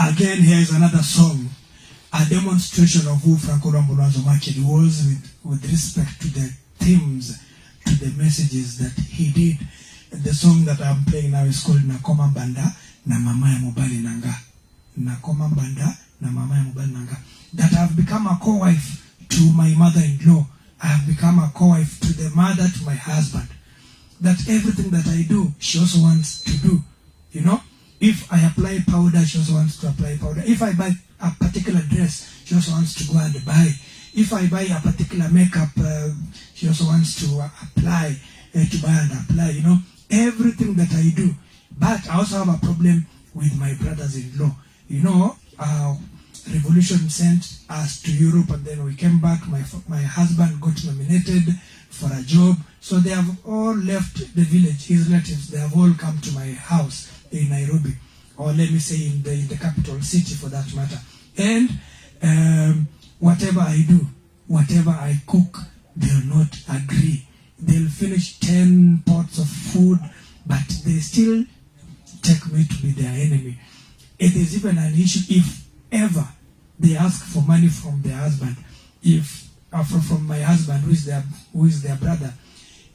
Again, here is another song, a demonstration of who Franco Makiadi was with respect to the themes, to the messages that he did. The song that I'm playing now is called Nakoma Banda na Mama ya Mobali Nanga. Nakoma Banda na Mama ya Mobali Nanga. That I have become a co-wife to my mother-in-law. I have become a co-wife to the mother, to my husband. That everything that I do, she also wants to do. You know? If I apply powder, she also wants to apply powder. If I buy a particular dress, she also wants to go and buy. If I buy a particular makeup, she also wants to apply, to buy and apply, you know. Everything that I do. But I also have a problem with my brothers-in-law. You know, revolution sent us to Europe and then we came back. My husband got nominated for a job. So they have all left the village, his relatives. They have all come to my house in Nairobi, or let me say in the capital city for that matter. And whatever I do, whatever I cook, they'll not agree. They'll finish 10 pots of food, but they still take me to be their enemy. It is even an issue if ever they ask for money from their husband, from my husband who is their brother.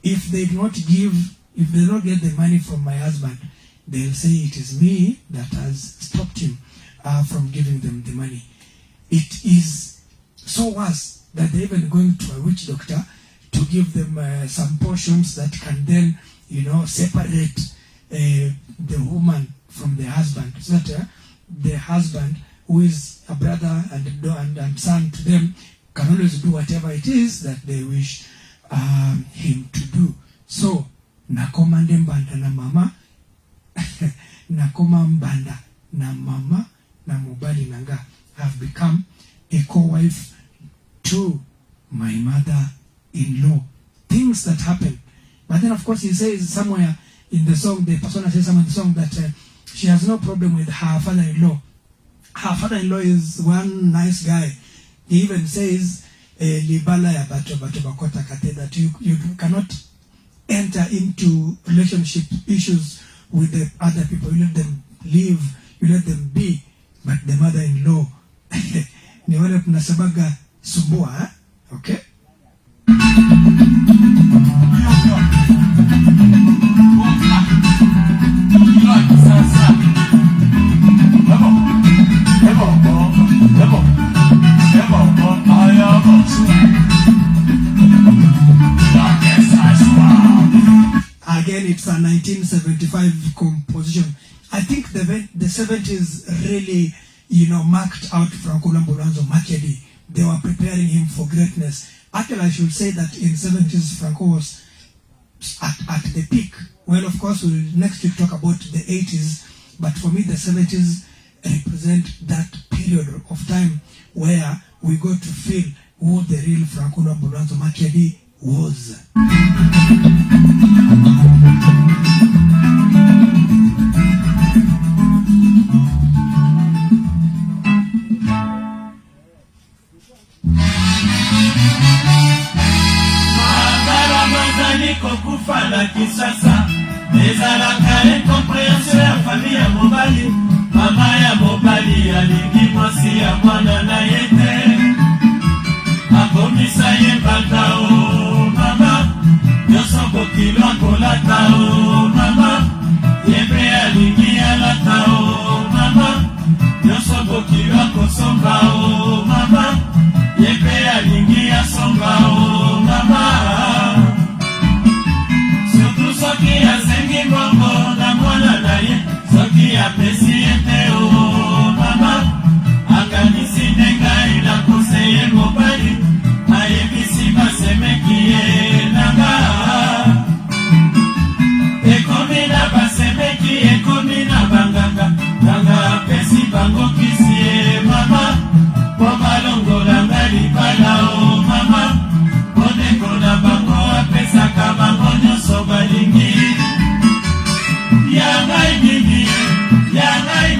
If they do not get the money from my husband, they'll say it is me that has stopped him from giving them the money. It is so worse that they're even going to a witch doctor to give them some potions that can then, you know, separate the woman from the husband. So that the husband, who is a brother and son to them, can always do whatever it is that they wish him to do. So, nakoma mbanda na mama, nakoma mbanda na mama na mobali nanga. Have become a co-wife to my mother-in-law. Things that happen. But then of course he says somewhere in the song, the persona says somewhere in the song that she has no problem with her father-in-law. Her father-in-law is one nice guy. He even says, Libala ya bato bakota kate, that you cannot enter into relationship issues with the other people. You let them live, you let them be. But the mother-in-law, ni wale tunasabaga sumbua, okay? Again, it's a 1975 composition. I think the 70s really, you know, marked out Franco Makiadi. They were preparing him for greatness. Actually, I should say that in 70s, Franco was at the peak. Well, of course, we'll next week talk about the 80s. But for me, the 70s represent that period of time where we got to feel who the real Franco Makiadi was. Kokufa la kisasa ezalaka incompréhension ya famille ya mobali. Mama ya mobali alingi mwasi ya mwana na ye te, akomisa ye mbata o mama, nyonso bokilo kolata o mama, ye mpe alingi alata o mama, nyonso bokilo kosomba o mama, ye mpe alingi asomba o mama. Soki asengi bongo na mwana na ye, soki apesi ete o mama, akanisi nenga ila koseye mobali, ayebisi basemeki ye nanga. Ekomi na basemeki, ekomi na banganga, nanga apesi bango kisi ye mama, po balongola nga libala o mama, poneko na bango apesaka bango nyonso balingi. Yangai nini, yangai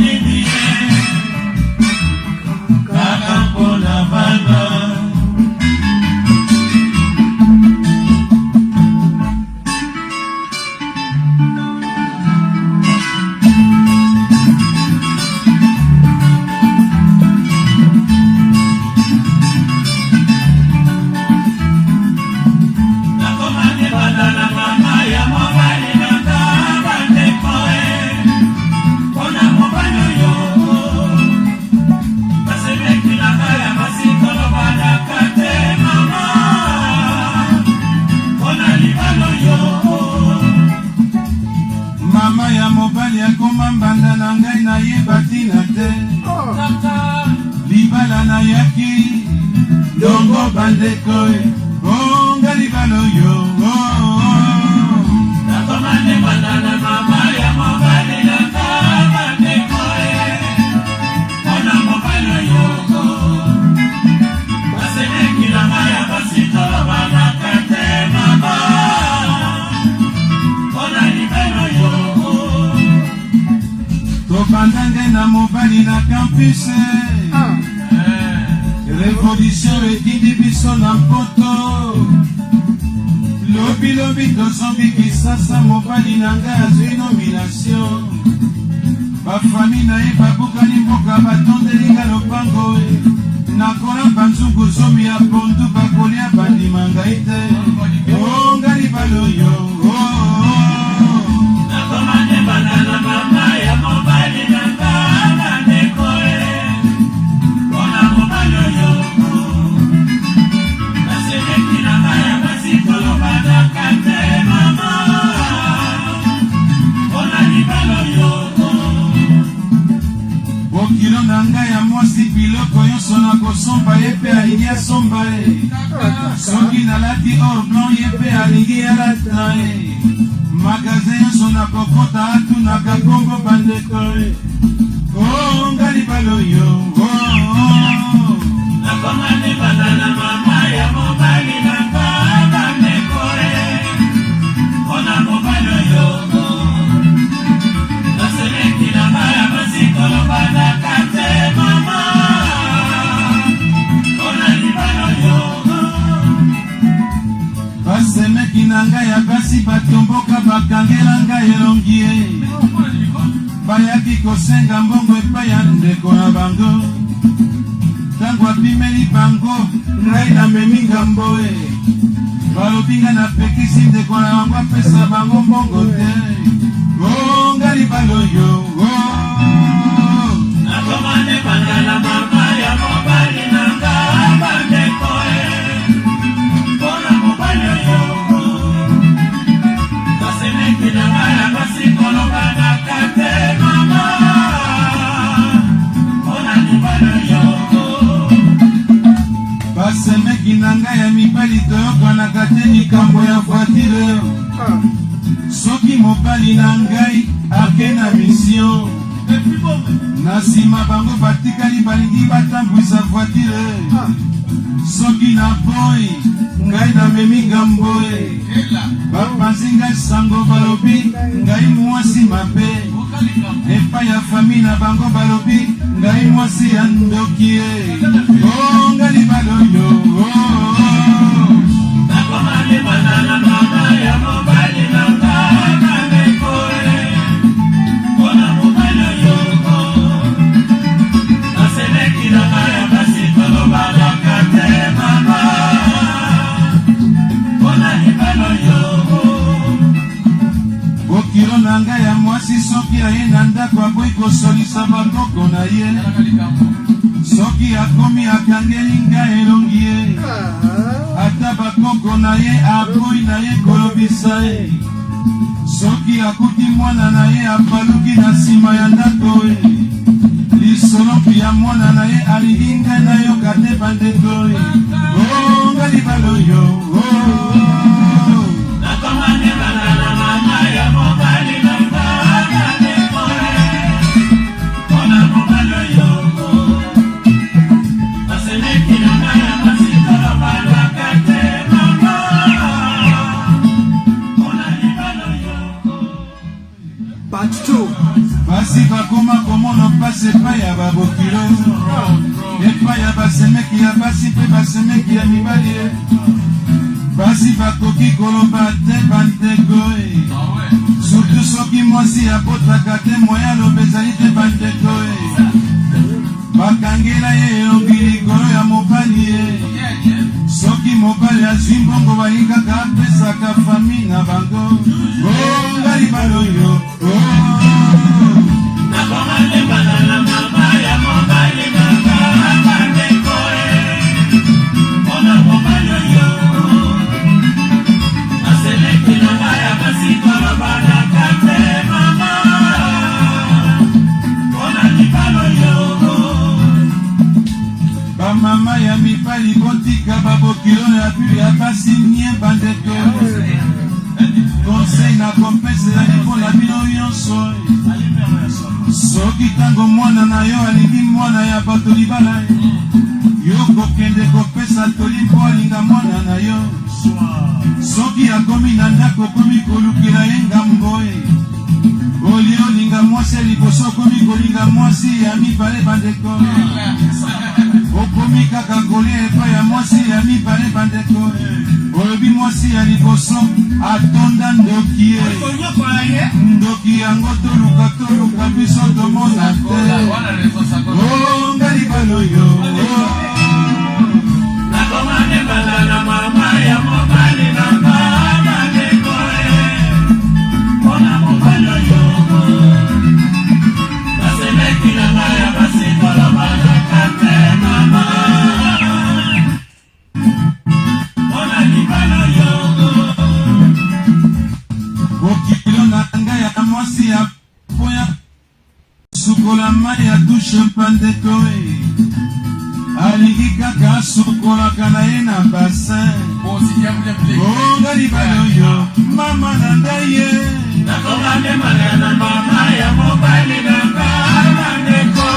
ye batina te libala na yaki dongo bandeko onga libalo yo nakomane banana mama ya mobali na bandeko ona mobalo yo baseneki na maya basitala banakate mama ona libalo yo topandenge na mobali na campus révolution etindi biso na mpoto lobi tozongi kisasa mobali na ngai azwi nomination bafami na ye babukani mboka batondelinga lopango nakola banzungu zomi ya pondu bakolia bandima ngai te onga libalo yo nakomane banana mama ya mobali na ngai bandeko ona mobali yo nasemeki na ngai ya basikolo banakate mama ona libalo yo bokilo na ngai ya mwasi biloko nyonso na kosomba ye mpe alingi asomba ye soki nalati or blanc ye mpe alingi alata ye magazin nyonso na kokota atunaka kongo bandeko onga libalo yo nakomane banana mama ya mobali na ngai bandeko ona mobali yo nasemeki na ngai ya basikolo banakate mama ona libalo yo basemeki na ngai ya basi batomboka bakangela ngai elongi ye bayaki kosenga mbongo epai ya ndeko na bango ntango apimeli bango ngai namemi ngambo balobi ngai napekisi ndeko na bango apesa bango mbongo te onga libalo yo nakomane banana mama ya mobali na ngai bandeko mpona mobali yo basemeki na ngai ya basikolo banakate mama mpona libalo yo basemeki na ngai ya mibali toyokanaka te likambo ya voitire soki mobali na ngai ake na misio na nsima bango batikali balingi batambwisa voitire soki na boyi ngai namemi ngambo bapanzi ngai sango balobi ngai mwasi mabe epai ya fami na bango balobi ngai mwasi ya ndoki onga libalo yo nakomane banana mama ya mobali na ngai bandeko ona mobali yo nasemeki na ngai ya basikolo banakate mama ona libalo yo bokilo na ngai ya mwasi soki aye na ndako akoki kosolisa bakoko na ye soki akomi akangeli ngai elongi ye ata bakoko na ye aboyi na ye kolobisa ye soki akuti mwana na ye apaluki na nsima ya ndako lisolo mpi ya mwana na ye alingi ngai nayoka te bandeko onga libalo yo nakomane banana mama ya mobali na ngai bandeko ona mobali yo nasemeki na ngai ya basikolo banakate mama ona libalo yo Part 2 basi bakoma komona mpasi epai ya babokilo epai ya basemeki ya basi mpe basemeki ya mibali basi bakoki koloba te bandeko surtout soki mwasi abotaka te moya aloba ezali te bandeko bakangela ye elongi likolo ya mobali soki mobali azwi mbongo bayingaka apesaka fami na bango onga libalo yo nakomane banana mama ya mobali na ngai bandeko ona mobali yo nasemeki na ngai ya basikolo banakate mama ona basi nye bandeko conseil na kompese alipola bino nyonso soki tango mwana na yo alingi mwana ya bato libala yo kokende kopesa tolimpo alinga mwana na yo soki akomi na ndako komi kolukela ye ngambo oli olinga mwasi liboso komi kolinga mwasi ya mibale bandeko okomi kaka kolia epai ya mwasi ya mibale bandeko olobi mwasi ya liboso atonda ndoki ye ndoki yango toluka biso tomona te nga libala oyo nakomane bala na mama ya mobali na mama ndeko mpona mobali oyo basemeki na ngai ya basikolo balaka te mama mpona libala oyo kokilo na ngai ya mwasi ya poya sukola mai ya dushe mpandeko alingi kaka sukolaka na ye na basin onga libala oyo mama na ngai ye nakomandemana na mama ya mobali na ngana ndeko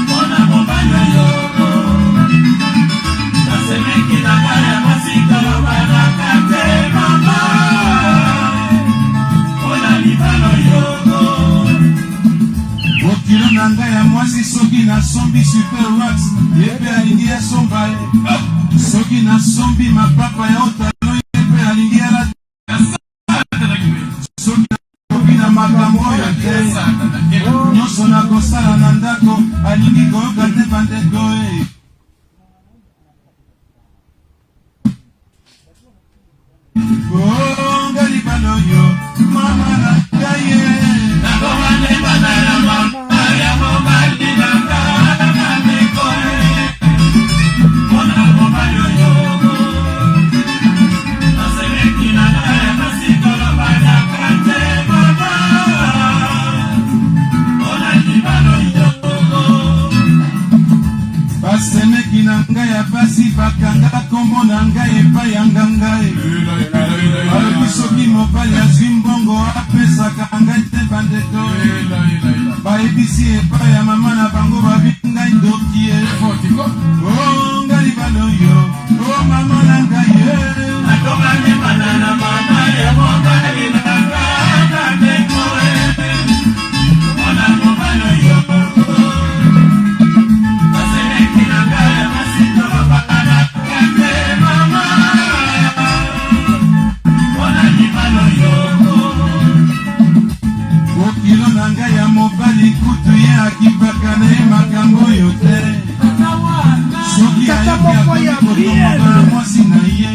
mpona mobali oyo nasemeki na ngai ya masikolo balaka te mama mpona libala oyo okilo na ngai ya mwasi soki nasombi super wax ye mpe alingi asomba ye soki nasombi mapapa ya otalo ye mpe alingi alata soki nakobi na makambo oyo te nyonso nakosala na ndako alingi koyoka te bandeko konga libala oyo mama na ngai ye nakomandemana na mama ya mobali na ngana ndeko mpona mobali oyo nasemeki na ngai ya masikolo balaka te mama mpona libala oyo basemeki na ngai ya basi bakanga kombo na ngai epai ya nganga balobi soki mobali azwi mbongo apesaka ngai te bandeko bayebisi epai ya mama na bango babi ngai ndoki ye o ngai libala oyo o mama na ngai ye nakomandemana na mama ya mobali na ngana ndeko mpona mobali oyo basemeki na ngai ya masikolo balaka te mama mpona libala oyo okilo na ngai ya mobali kutu ye akibaka na ye makambo oyo te soki ayoki akotomoka na mwasi na ye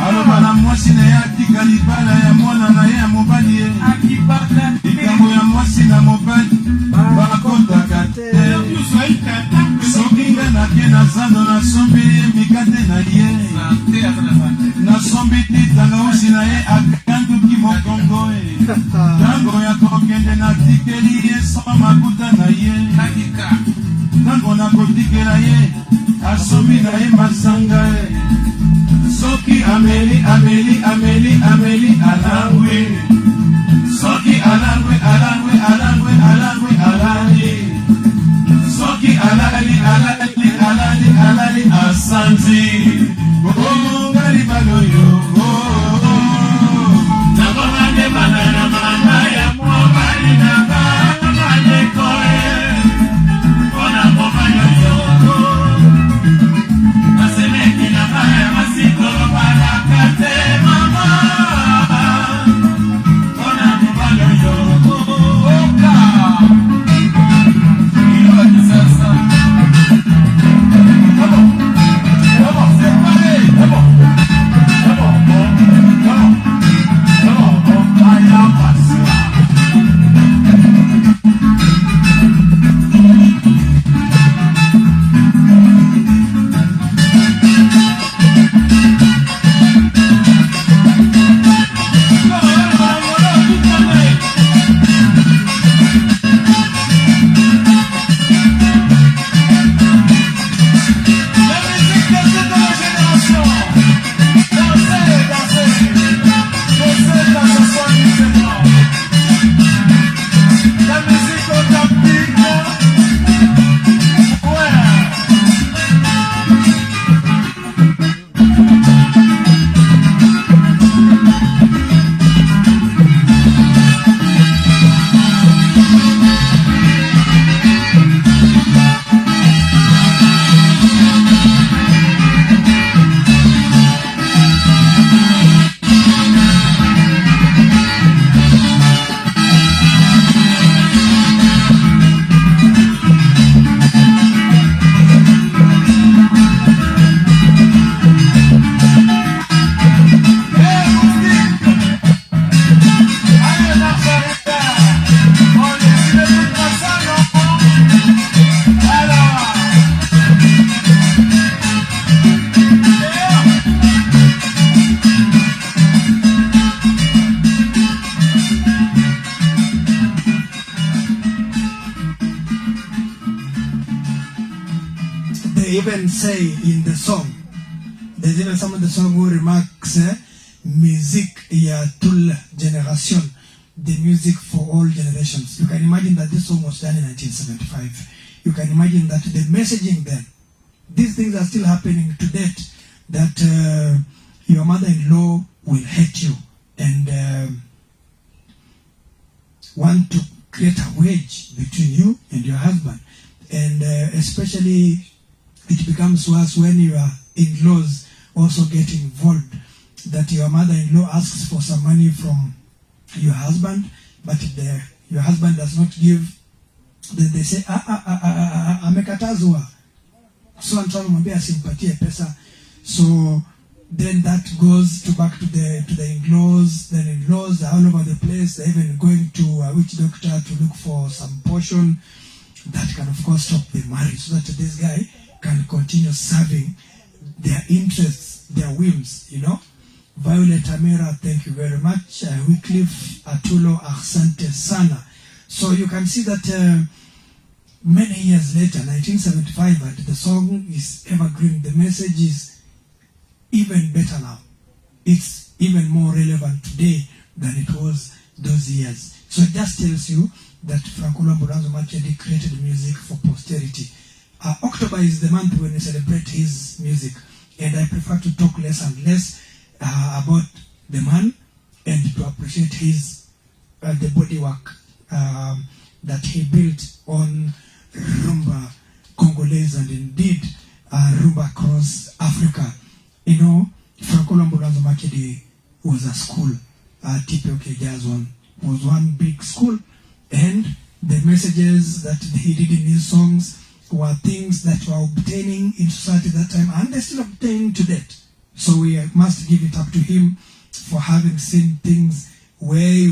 aloba na mwasi na ye atika libala ya mwana na ye ya mobali ye likambo ya mwasi na mobali bakotaka te soki nga nake na zando nasombi ye mikate na ye nasombi titanga usi na ye akanduki mokongo tango ya kokende natikeli ye so makuta na ye tango nakotikela ye asomi na ye masanga soki ameli alangwe soki alangwe soki alali asanzi bonga libala oyo nakomandemana na mama ya mobali na ngana ndeko mpona mobali oyo nasemeki na ngai ya masikolo balaka te mama mpona mobali oyo oka ilokisasa c'est pareil even say in the song, there's even some of the song who remarks, music ya tout generation, the music for all generations. You can imagine that this song was done in 1975. You can imagine that the messaging then, these things are still happening to date, that your mother-in-law will hate you and want to create a wedge between you and your husband. And especially it becomes worse when your in-laws also get involved, that your mother-in-law asks for some money from your husband, but your husband does not give. They say, amekatazwa. So Antoine mwambia asimpatie pesa. So then that goes back to the in-laws. Then in-laws are all over the place. They're even going to a witch doctor to look for some portion that can of course stop the marriage, so that this guy can continue serving their interests, their whims, you know. Violet Amira, thank you very much. Wycliffe Atulo, asante sana. So you can see that many years later, 1975, and the song is evergreen. The message is even better now. It's even more relevant today than it was those years. So it just tells you that Franco Luambo Makiadi created music for posterity. October is the month when we celebrate his music, and I prefer to talk less and less about the man and to appreciate his the body work that he built on rumba Congolese and indeed rumba across Africa. You know, Franco Luambo Makiadi was a school. TPOK Jazz One was one big school, and the messages that he did in his songs were things that were obtaining in society at that time, and they still obtain to date. So we must give it up to him for having seen things way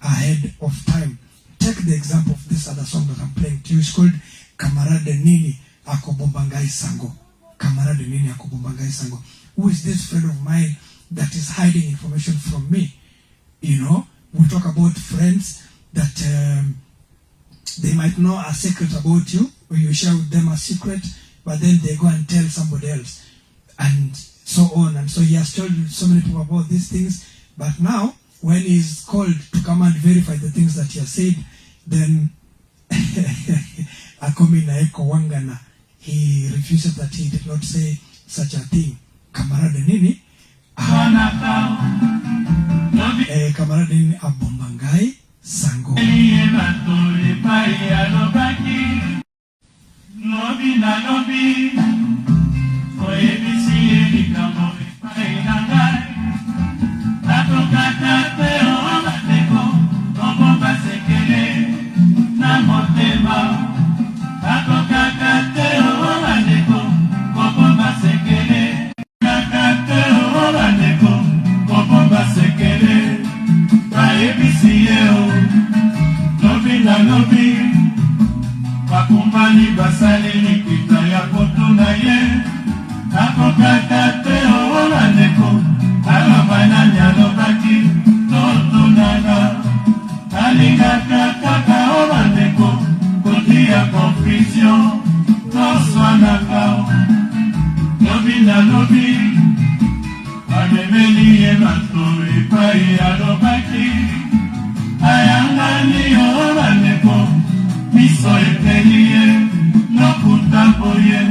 ahead of time. Take the example of this other song that I'm playing to you. It's called Kamarade Nini Ako Bomba Ngai Sango. Kamarade Nini Ako Bomba Ngai Sango. Who is this friend of mine that is hiding information from me? You know, we talk about friends that they might know a secret about you, or you share with them a secret, but then they go and tell somebody else, and so on. And so he has told so many people about these things, but now when he's called to come and verify the things that he has said, then Akomi Naeko Wangana, he refuses that he did not say such a thing. Kamarade Nini Kamarade Nini Abomba Ngai Sango. Bakumbani basali nikita ya kotuna ye Akokata te ola neko Alabana nyalo baki Totunana Aligaka kaka ola neko Kotia confusion Toswana kao Lobi na lobi Anemeli ye mato Ipai alobaki Ayangani ola neko Miso eteliye, no kutapoye,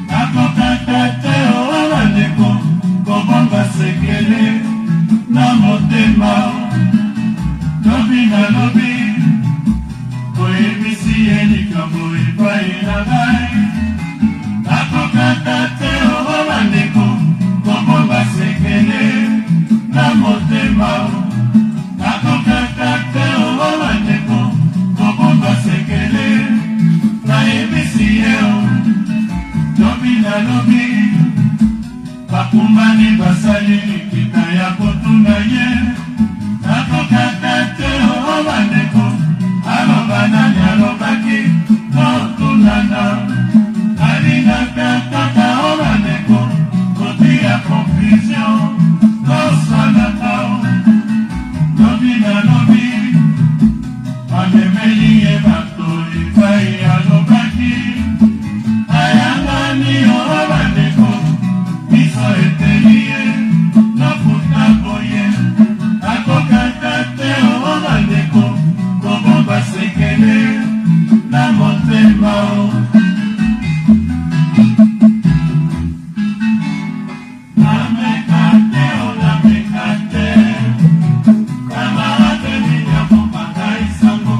akokakate ola neko, kobomba sekele, na motema, lobi na lobi, koebisi elikamo epai na gai, akokakate ola neko, kobomba sekele, na motema, akokakate ola neko, Bomba sekele na ebisiyo lobi na lobi bakumbani basali nikita ya kotuna ye akokata te oba neko alobana nyalobaki totunana alingaka kaka oba neko kotia confusion toswana kao lobi na lobi Anemeli e bato e vai alobaki namekate o namekate camarade niya bomba kaisango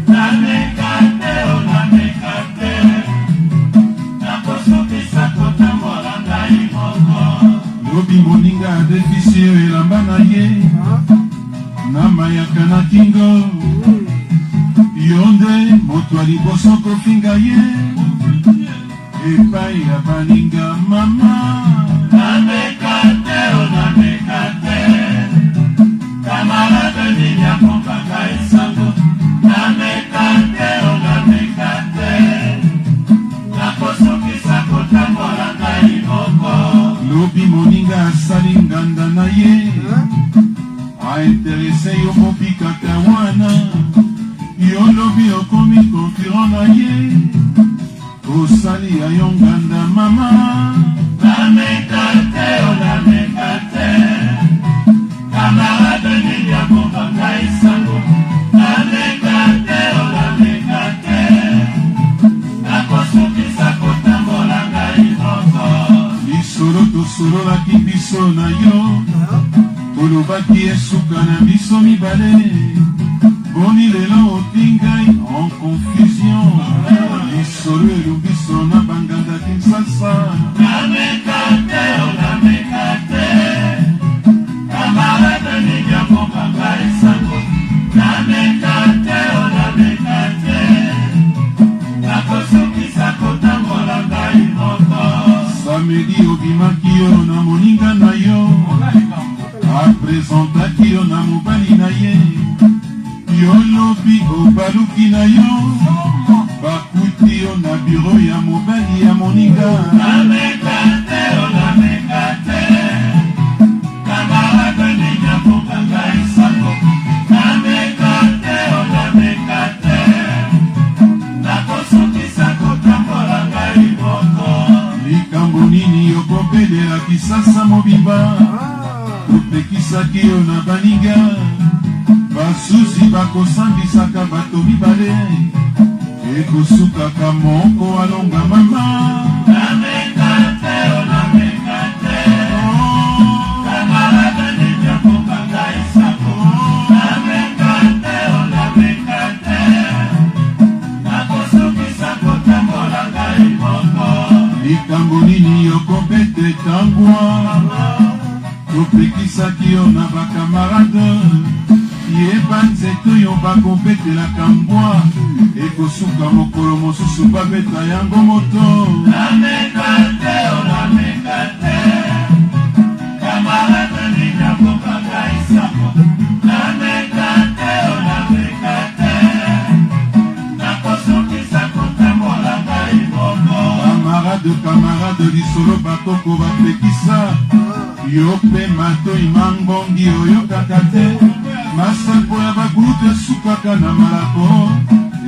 namekate o namekate nakosukisa kotambola ngai moko lobi moninga adefisio elamba na ye namayaka na kingo yonde moto aliboso kofinga ye epai ya baninga mama namekate o namekate camarade niya bomba kaisango namekate o namekate nakosukisa kotambola ngai moko lobi moninga asali nganda na ye ainterese yo mobikaka wana yo lobi okomi konkurant na ye osali ya yo nganda mama namekate o namekate camarade niya bomba kaisango namekate o namekate nakosukisa kotambola ngai moko lisolo tosololaki biso na yo tolobaki esuka na biso mibale boni lelo otingai en confusion lisolo elubiso na banganda kinsasa namekate o namekate camarade niya bomba kaisango namekate o namekate nakosukisa kotambola ngai moko samedi obimaki yo na moninga na yo apresentaki yo na mobali na ye yo lobi obaluki na yo bakuti yo na biro ya mobali ya moninga namekate o namekate camarade niya bomba kaisango namekate o namekate nakosukisa kotambola ngai moko likambo nini yokobelela kisasa mobimba topekisaki yo na baninga basusi bakosambisaka bato mibale ekosukaka moko alonga mama namekate o namekate camarade niya bomba kaisango namekate o namekate nakosukisa kotambola ngai moko likambo nini yokobete tangwa topekisaki yo na bakamarade yeba nzeto yo bakompetelaka mbwa ekosuka mokolo mosusu babeta yango moto namekate o namekate camarade niya bomba kaisango namekate o namekate nakosukisa kotambola ngai moko camarade lisolo bakoko bapekisa yo mpe matoi mangbongi oyokaka te masako ya bagutu esukaka na malako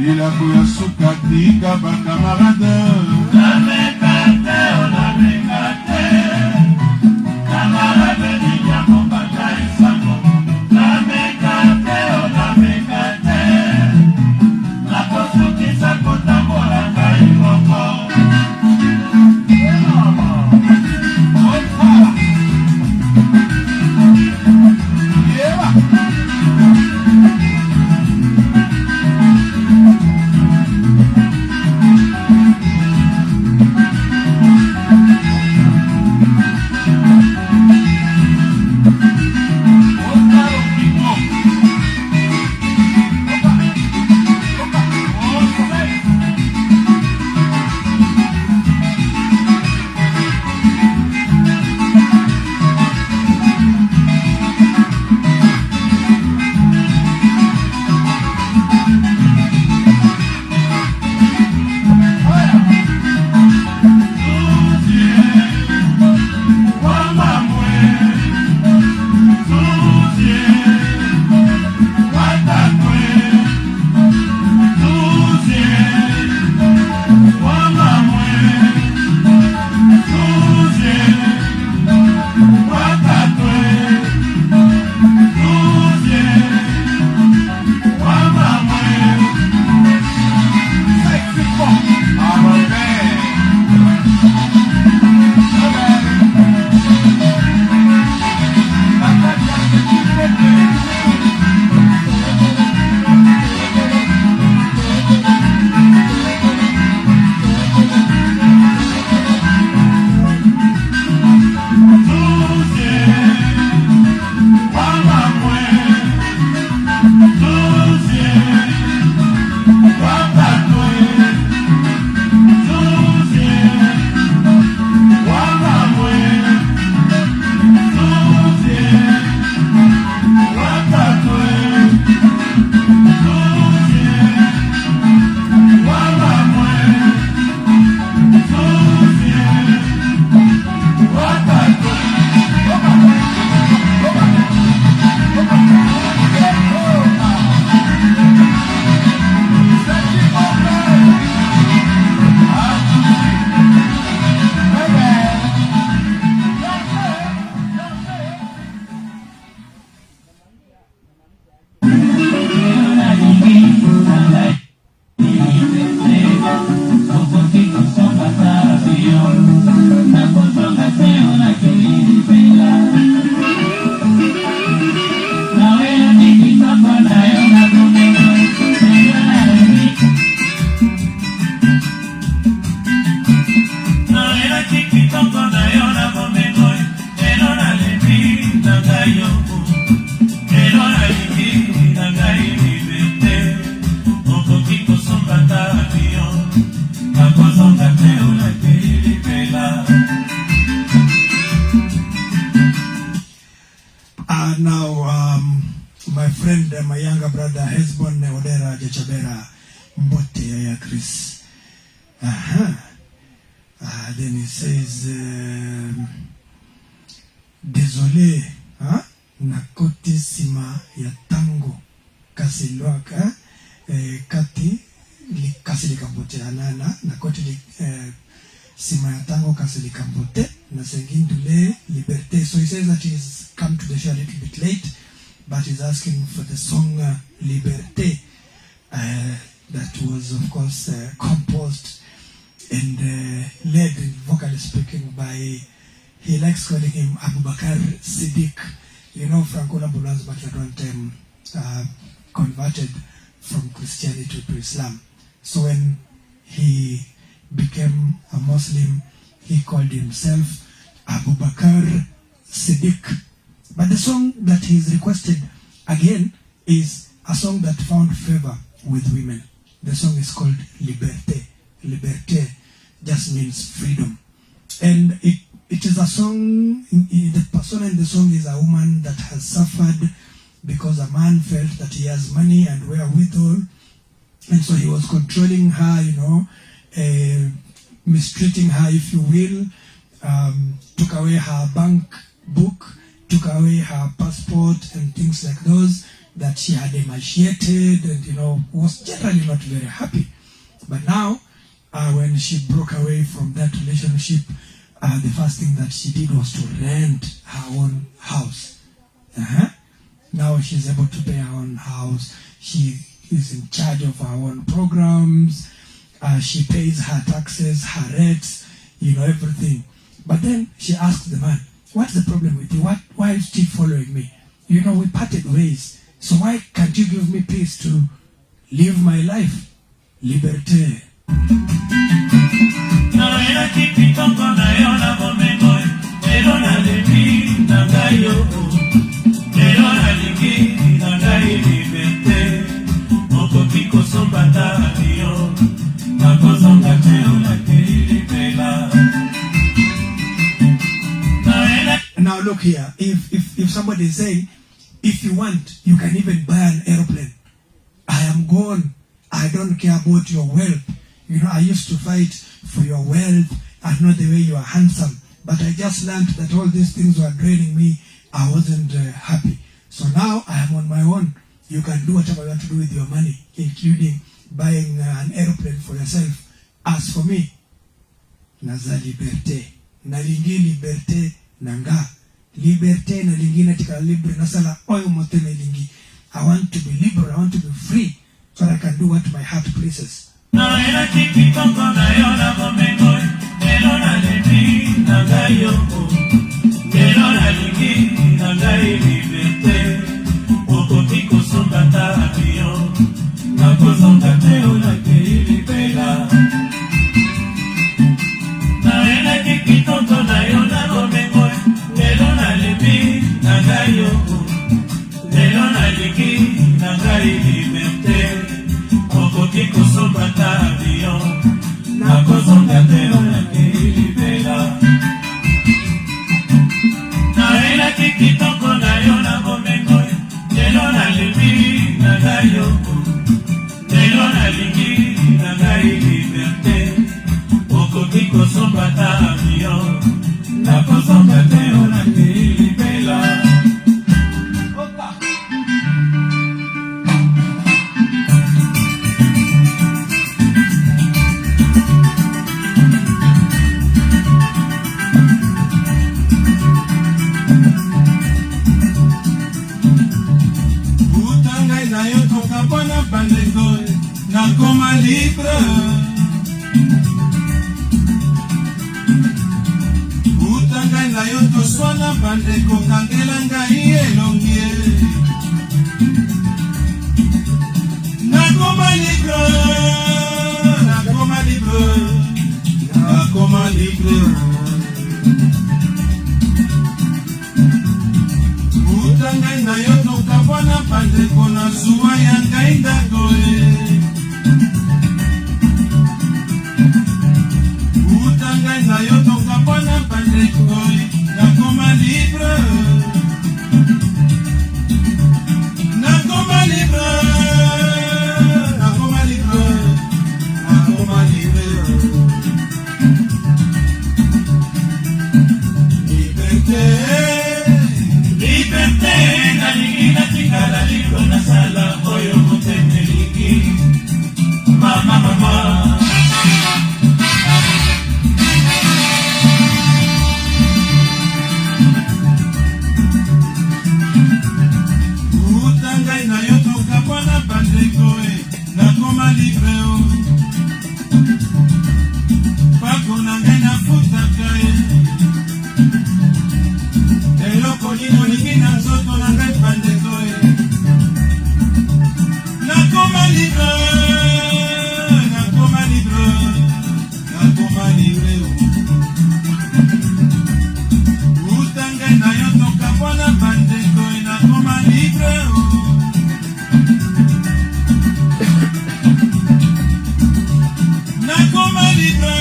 elako ya suka tika bakamarade namekate o namekate camarade niya bomba kaisango namekate o namekate nakosukisa kotambola ngai moko Now, my friend, my younger brother, Hezbon Odera Jachabera Mbote ya Chris. Then he says, désolé, nakoti sima ya tango kasilwaka kati kasi likambote anana nakoti sima ya tango kasi likambote na sengindule liberté. So he says that he's come to the show a little bit late, but he's asking for the song Liberté that was of course composed and led, vocally speaking, by, he likes calling him Abubakar Siddiq. You know, Franco Lambulan's back at one time converted from Christianity to Islam. So when he became a Muslim, he called himself Abubakar Siddiq. But the song that he's requested again is a song that found favor with women. The song is called Liberté. Liberté just means freedom. And it is a song, the persona in the song is a woman that has suffered because a man felt that he has money and wherewithal. And so he was controlling her, you know, mistreating her, if you will, took away her bank book, took away her passport and things like those that she had emaciated and, you know, was generally not very happy. But now, when she broke away from that relationship, the first thing that she did was to rent her own house. Now she's able to pay her own house. She is in charge of her own programs. She pays her taxes, her rates, you know, everything. But then she asked the man, what's the problem with you? Why are you still following me? You know, we parted ways. So why can't you give me peace to live my life? Liberté. Now look here, if somebody is saying, if you want, you can even buy an aeroplane. I am gone. I don't care about your wealth. You know, I used to fight for your wealth. I know the way you are handsome. But I just learned that all these things were draining me. I wasn't happy. So now I am on my own. You can do whatever you want to do with your money, including buying an aeroplane for yourself. As for me, naza liberté. Nalingi liberté nanga. Liberté nalingi natika libre nasala oyo motene lingi. I want to be liberal. I want to be free, so that I can do what my heart pleases. eloko nini olingi na nzoto na ngai bandeko nakoma libre nakoma libre nakoma libre utangai na yo tokabwana bandeko nakoma libre nakoma libre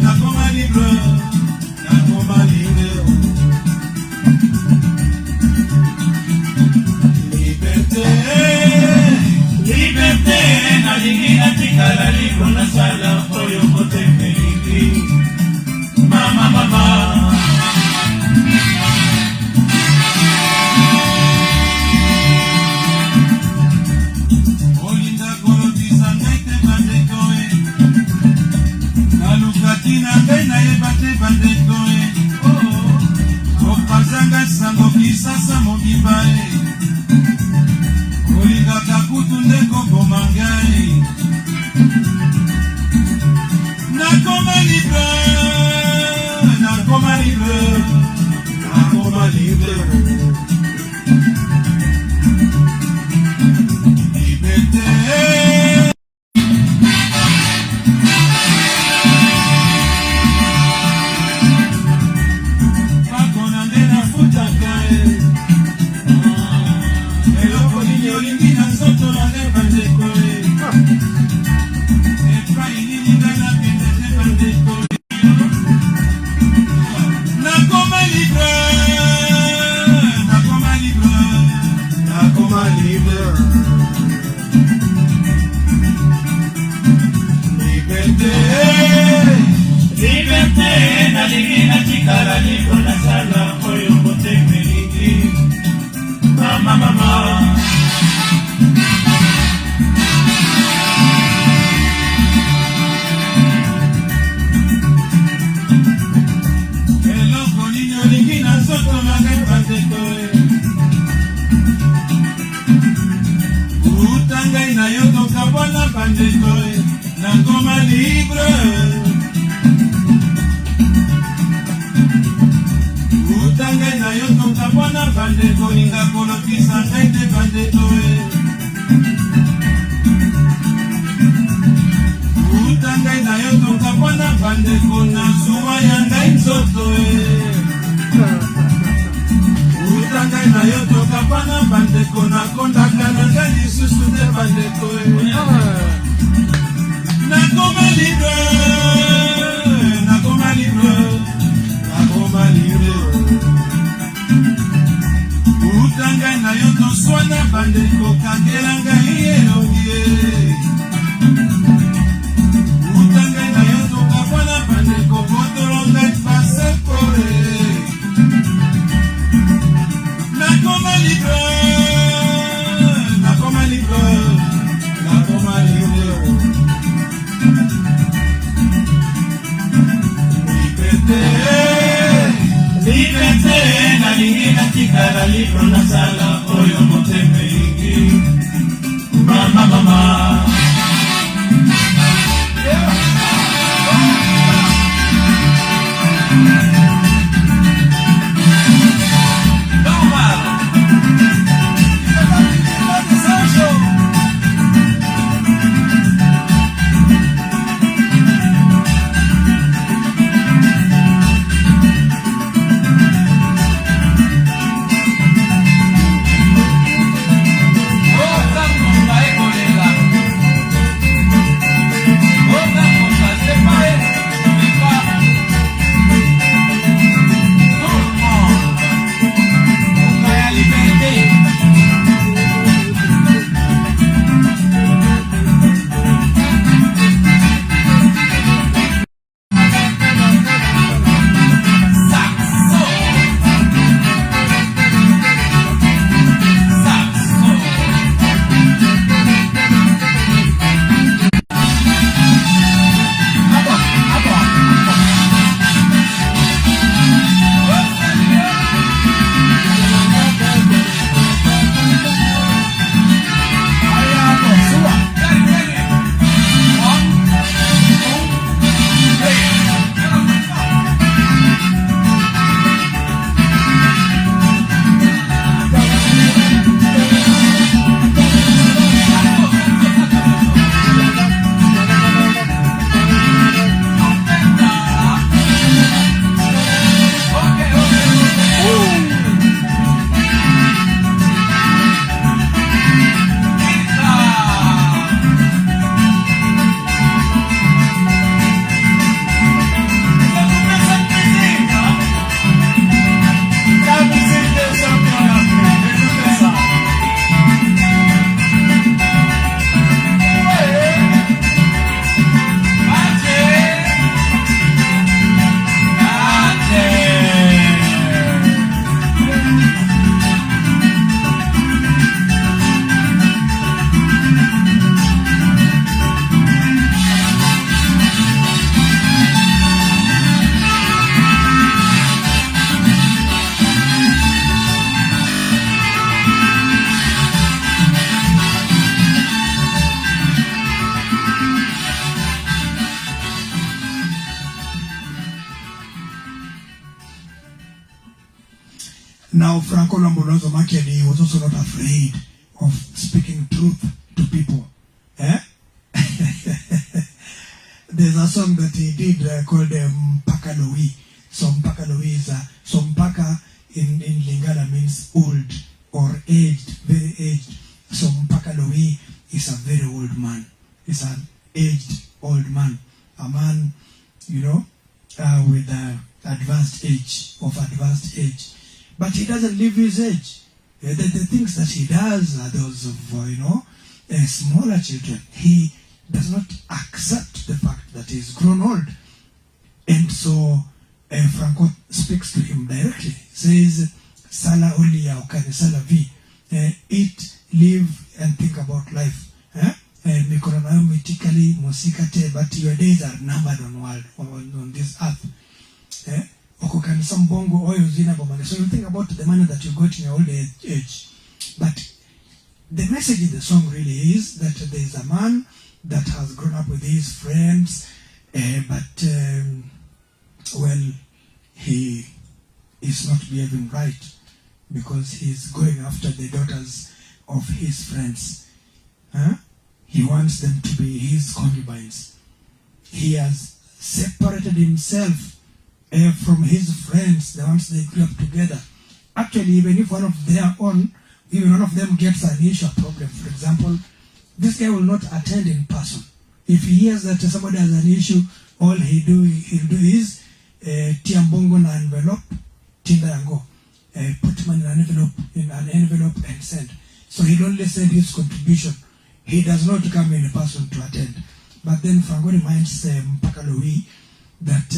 nakoma libre nakoma libre liberté liberté nalingi natikala libre nasala oyo motemelingi mama mama olinda kolobisa ngai te bandeko nalukaki na ngai nayeba te bandeko opasanga sango kisasa mobimba olingaka kutu nde koboma ngai nakoma libre nakoma libre nakoma libre liberté bakona nde nafutaka eloko nini olingi na nzoto na ngai bandeko epai nini ngai nakende te bandeko nakoma libre nakoma libre nakoma libre liberté liberté nalingi natikala libre nasala oyo motemelingi mama mama eloko nini olingi na nzoto na ngai bandeko uta ngai na yo tokabwana bandeko nakoma libre uta ngai na yo tokabwana bandeko linga kolokisa ngai te bandeko uta ngai na yo tokabwana bandeko na zuwa ya ngai nzoto uta ngai na yo tokabwana bandeko nakondaka na ngai lisusu te bandeko nakoma libre nakoma libre nakoma libre uta ngai na yo toswana bandeko kakela ngai elongi uta ngai na yo tokabwana bandeko botolo ngai pasepore nakoma libre nakoma libre nakoma libre liberté liberté nalingi natikala libre nasala oyo motemelingi mama mama Now, Franco Makiadi was also not afraid of speaking truth to people. Eh? There's a song that he did called Mpaka Lowi. So Mpaka Lowi is so Mpaka in Lingala means old or aged, very aged. So Mpaka Lowi is a very old man. He's an aged old man. A man, with advanced age. But he doesn't live his age. The things that he does are those of, smaller children. He does not accept the fact that he's grown old. And so Franco speaks to him directly. Says, Sala Olia Okane Sala Vi. Eat, live, and think about life. Mikonomayometically musikate, but your days are numbered on this earth. Okokan some bongo oil zina bomane. So you think about the money that you got in your old age. But the message in the song really is that there is a man that has grown up with his friends, but he is not behaving right because he's going after the daughters of his friends. He wants them to be his concubines. He has separated himself from his friends, the ones they grew up together. Actually, even if one of them gets an issue, a problem, for example, this guy will not attend in person. If he hears that somebody has an issue, all he'll do is tiambongo na envelope, tinda yango, put money in an envelope and send. So he'll only send his contribution. He does not come in person to attend. But then Franco reminds Mpaka Lowi that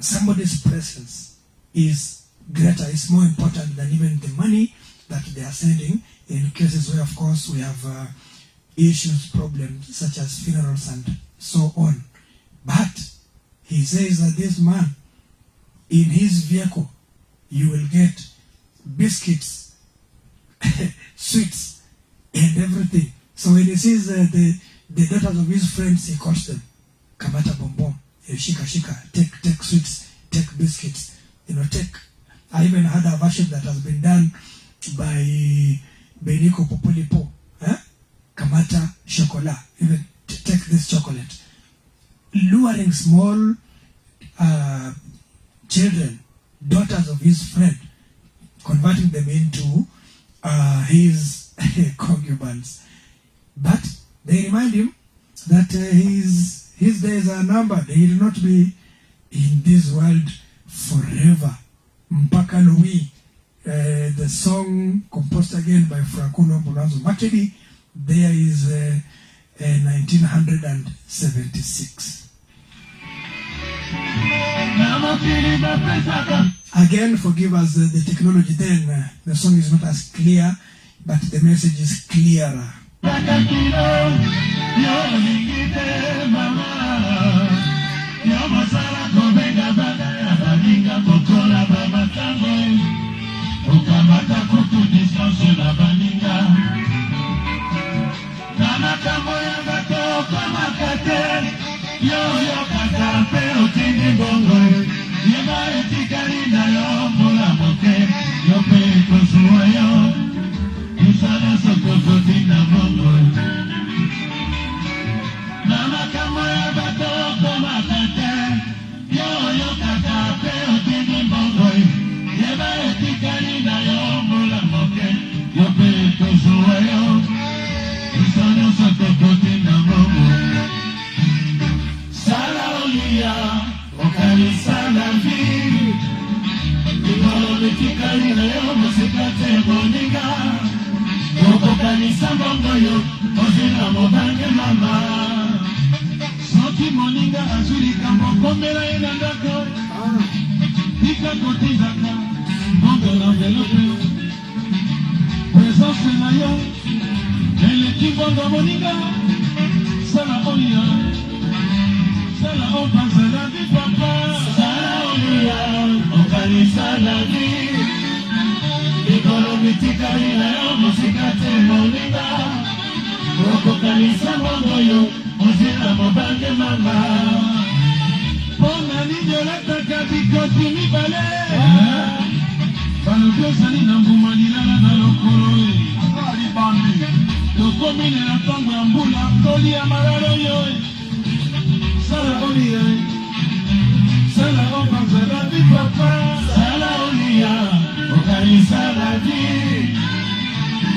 somebody's presence is greater, is more important than even the money that they are sending, in cases where, of course, we have issues, problems, such as funerals and so on. But he says that this man, in his vehicle, you will get biscuits, sweets, and everything. So when he sees the daughters of his friends, he calls them, Kamata Bomba, Shika, take sweets, take biscuits, take. I even had a version that has been done by Beniko Popolipo, Kamata Chocolat, even take this chocolate. Luring small children, daughters of his friend, converting them into his concubines. But they remind him that his days are numbered. He will not be in this world forever. Mpaka Lowi, the song composed again by Franco Makiadi, there is 1976. Again, forgive us the technology then. The song is not as clear, but the message is clearer. balopesani na mbuma lilala na lokolo alibambi tokomine na ntango ya mbula tolia malalo yo sala olia sala obanzala di papa sala olia okanisa la di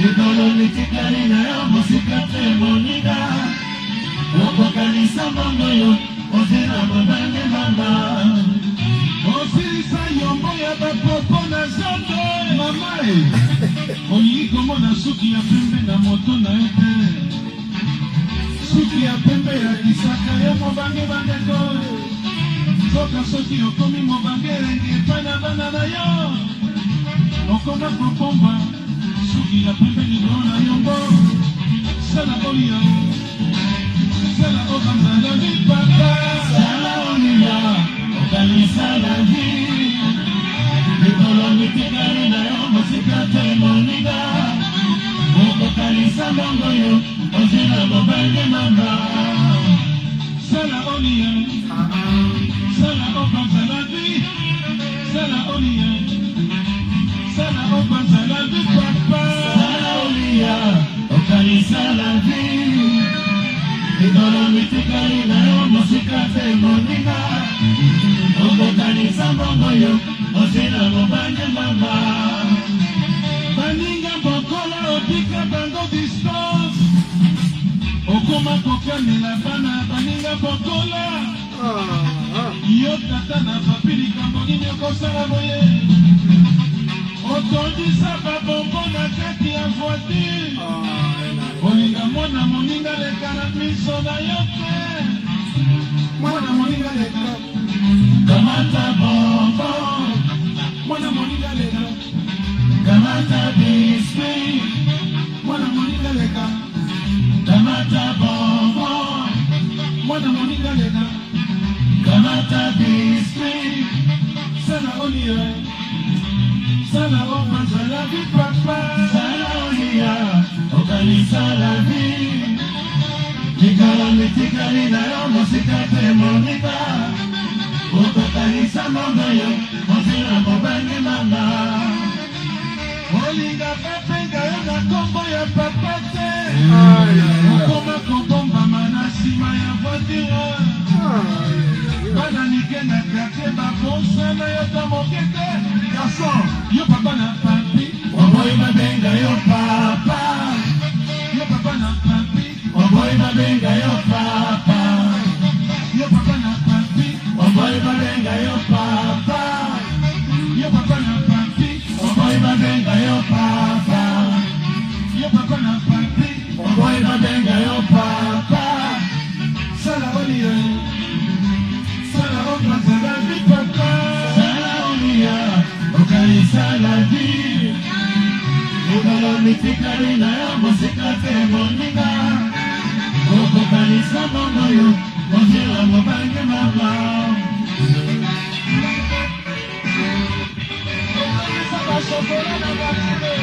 likolo mitikali na yo mosika te moninga okokanisa mbongo yo ozela mobange mama osilisa yombo ya bapopo na zondo mama olingi komona suki ya pembe na moto na yo te suki ya pembe ya kisaka yo mobange bandeko soka soki okomi mobange elengi epai na bana na yo okoma kopomba suki ya pembe likolo na yombo sala olia sala okamala lipapa sala olia okanisa la vie likolo mitikali na yo mosika te moninga okokanisa mbongo yo ozela mobange mama sala olia sala okanisa la vie sala olia sala okanisa la vie papa sala olia okanisa la vie likolo mitikali na yo mosika te moninga okokanisa mbongo yo ozela mobange mama baninga bokola otika bango distance okoma kokanela bana baninga bokola yo tata na papi likambo nini okosala boye otondisa babombo na kati ya voiture olinga mwana moninga leka na miso na yo te mwana moninga leka kamata bombo mwana moninga leka kamata biscuit mwana moninga leka kamata bombo mwana moninga leka kamata biscuit sala olia sala omanza la vie papa sala olia okanisa la vie likolo mitikali na yo mosika te moninga okokanisa mbongo yo ozela mobange mama olinga pepenga yo na kombo ya papa te okoma kobombama na nsima ya voiture bana nikendaka te babonsana yo ta moke te garçon yo papa na papi oboyi babenga yo papa yo papa na papi oboyi babenga yo papa yo papa na papi oboyi babenga yo papa yo papa na papi oboyi babenga yo papa yo papa na papi oboyi babenga yo papa sala olia sala okanisa la vie papa sala olia okanisa la vie likolo mitikali na yo mosika te moninga okokanisa mbongo yo ozela mobange mama okanisa basokola na bakile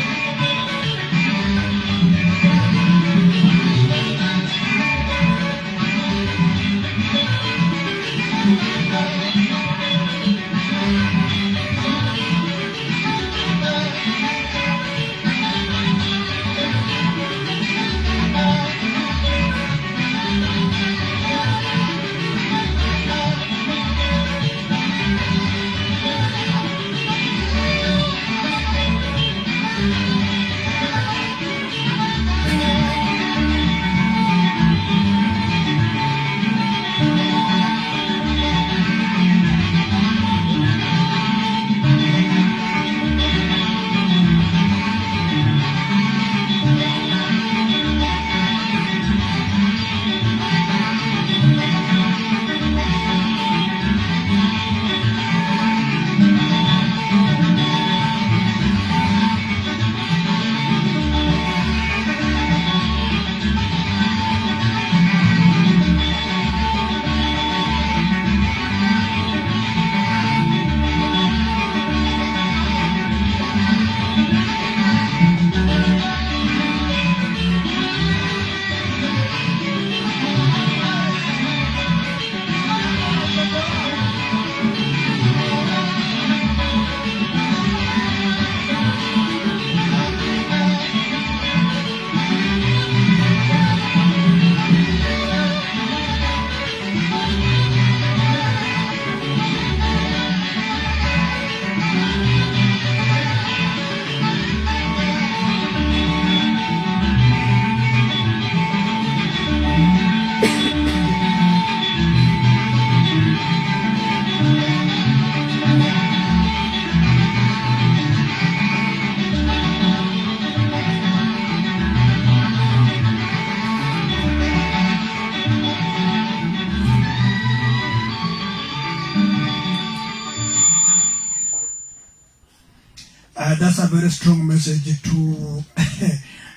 That's a very strong message to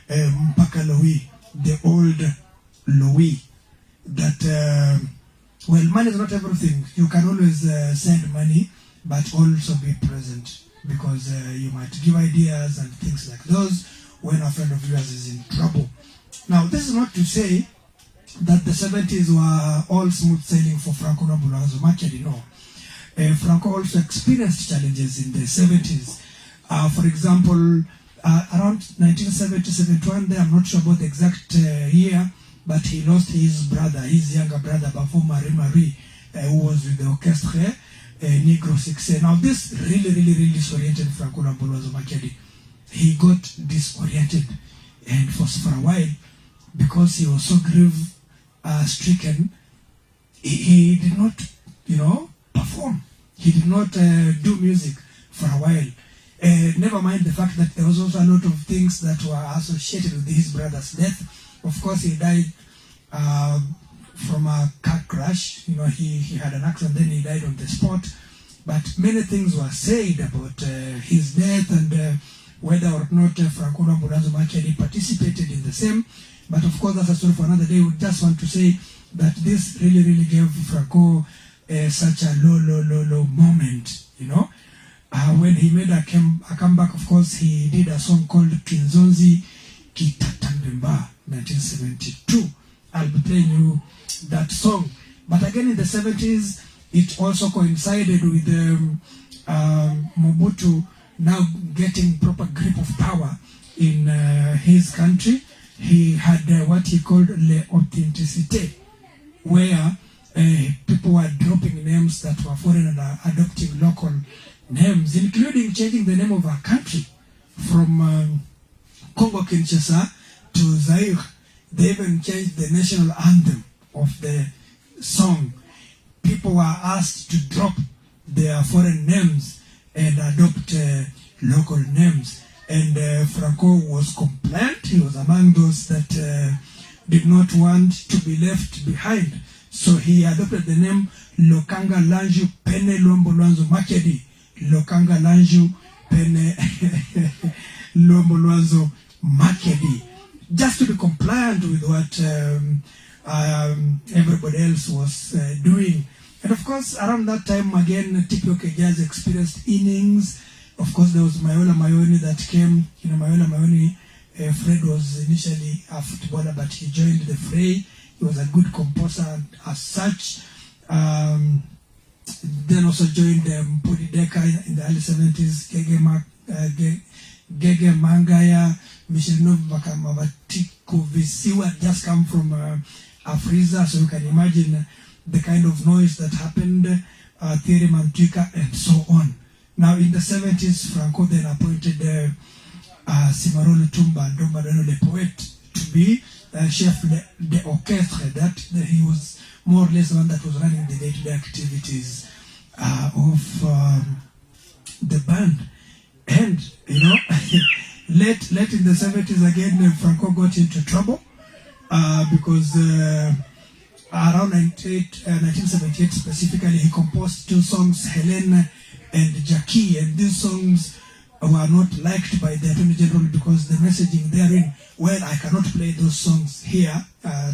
Mpaka Lowi, the old Lowi, that, well, money is not everything. You can always send money, but also be present, because you might give ideas and things like those when a friend of yours is in trouble. Now, this is not to say that the 70s were all smooth sailing for Franco Makiadi, no. Franco also experienced challenges in the 70s. For example, around 1970-71, there, I'm not sure about the exact year, but he lost his brother, his younger brother, Bafo Marie, who was with the orchestra, Negro 6. Now, this really disoriented Franco Makiadi. He got disoriented, and for a while, because he was so grief-stricken, he did not, perform. He did not do music for a while. Never mind the fact that there was also a lot of things that were associated with his brother's death. Of course, he died from a car crash. He had an accident, then he died on the spot. But many things were said about his death and whether or not Franco Makiadi participated in the same. But of course, that's a story for another day. We just want to say that this really gave Franco such a low moment, when he made a comeback. Of course, he did a song called Kinzonzi Kitatambemba, 1972. I'll be playing you that song. But again, in the 70s, it also coincided with Mobutu now getting proper grip of power in his country. He had what he called l'authenticité, where people were dropping names that were foreign and adopting local names, including changing the name of our country from Congo Kinshasa to Zaire. They even changed the national anthem of the song. People were asked to drop their foreign names and adopt local names. And Franco was compliant. He was among those that did not want to be left behind. So he adopted the name Lokanga Lanju Pene Luambo Luanzo Makiadi. Lokanga Lanju Pene Luambo Luanzo Makiadi. Just to be compliant with what everybody else was doing. And of course, around that time, again, TPOK Jazz experienced innings. Of course, there was Mayola Mayoni that came. Mayola Mayoni, Fred was initially a footballer, but he joined the fray. He was a good composer as such. Then also joined Mpudi Deka in the early 70s. Gege Mangaya, Mishinov Makamatiko Visiwa just come from Afriza, so you can imagine the kind of noise that happened, Thierry Mantuika, and so on. Now, in the 70s, Franco then appointed Simarolo Tumba Ndomba the poet to be chef de orchestre. That he was more or less the one that was running the day-to-day activities of the band. And, late in the 70s, again, Franco got into trouble because around 1978 specifically, he composed two songs, Helene and Jackie, and these songs were not liked by the Attorney General because the messaging therein, well, I cannot play those songs here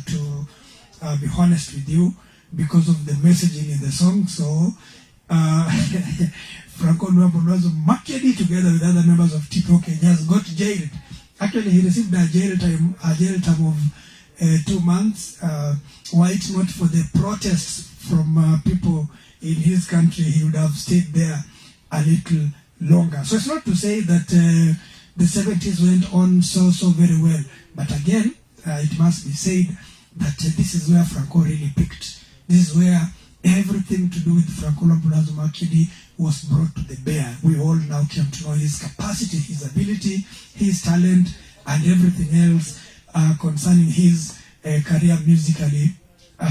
to be honest with you, because of the messaging in the song. So Franco Makiadi, together with other members of TPOK Jazz, got jailed. Actually, he received a jail term of 2 months. Were it not for the protests from people in his country, he would have stayed there a little longer. So it's not to say that the 70s went on so very well. But again, it must be said that this is where Franco really picked. This is where everything to do with Franco Makiadi was brought to the bear. We all now came to know his capacity, his ability, his talent, and everything else concerning his career musically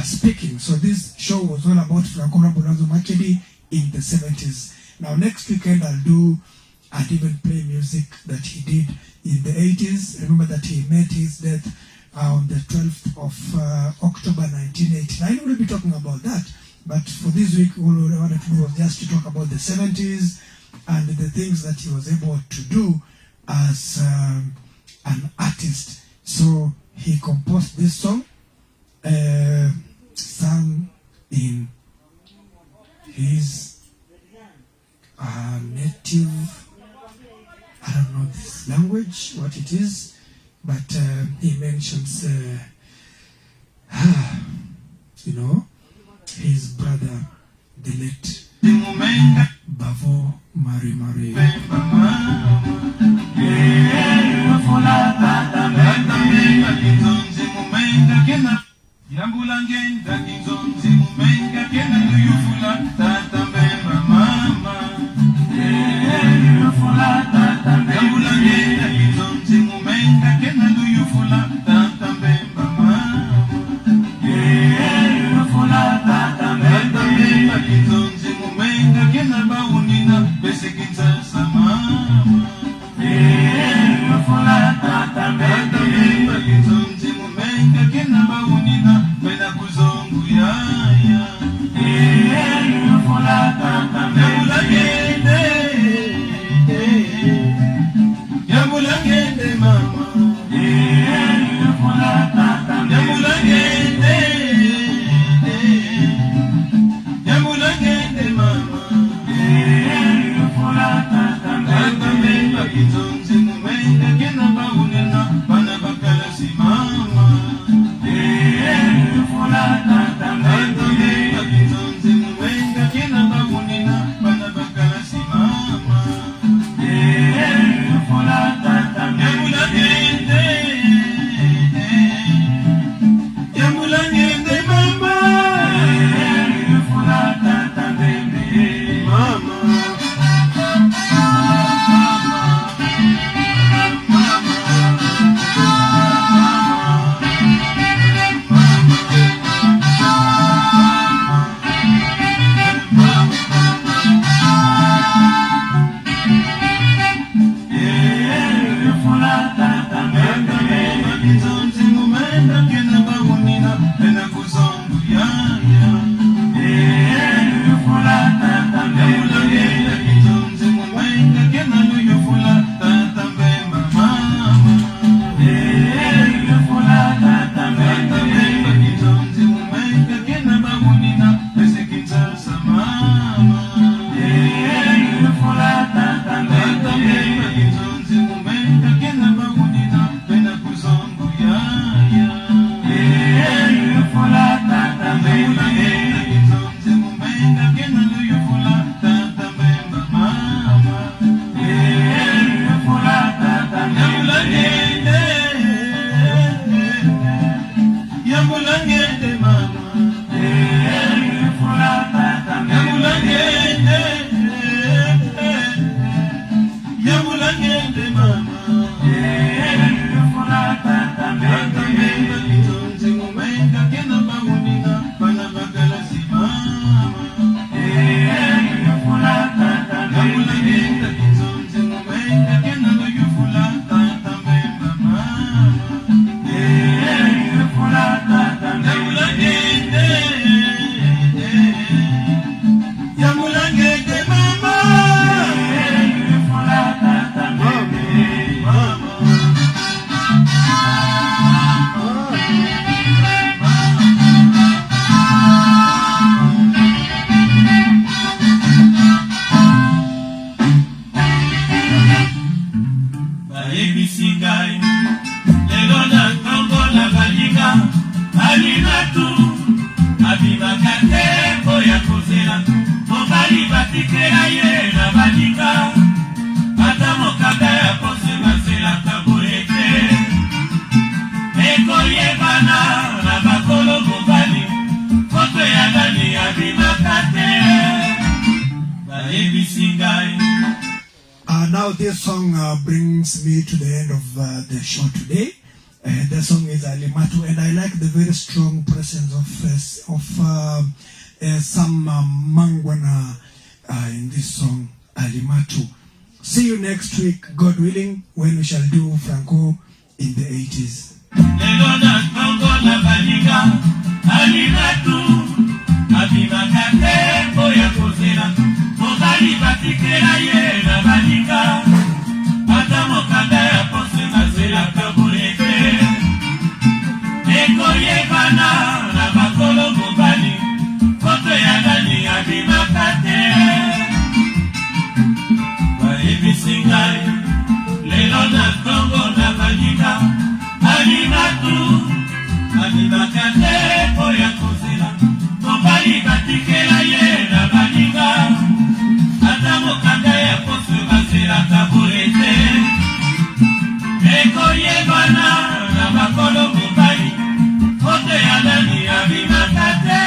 speaking. So this show was all about Franco Makiadi in the 70s. Now next weekend I'll even play music that he did in the 80s. Remember that he met his death on the 12th of October 1989. We'll be talking about that. But for this week, all I wanted to do was just to talk about the 70s and the things that he was able to do as an artist. So he composed this song, sung in his native, I don't know this language, what it is, but he mentions, his brother, the late Bavo Mari Mari. Now this song brings me to the end of the show today. The song is Alimatu, and I like the very strong presence of some Mangwana in this song, Alimatu. See you next week, God willing, when we shall do Franco in the 80s. Alimatu, Abibakate oya kozela mobali batikela ye na baninga ata mokanda ya poso bazelaka boye te ekoyebana na bakolo mobali kote ya nani abibakate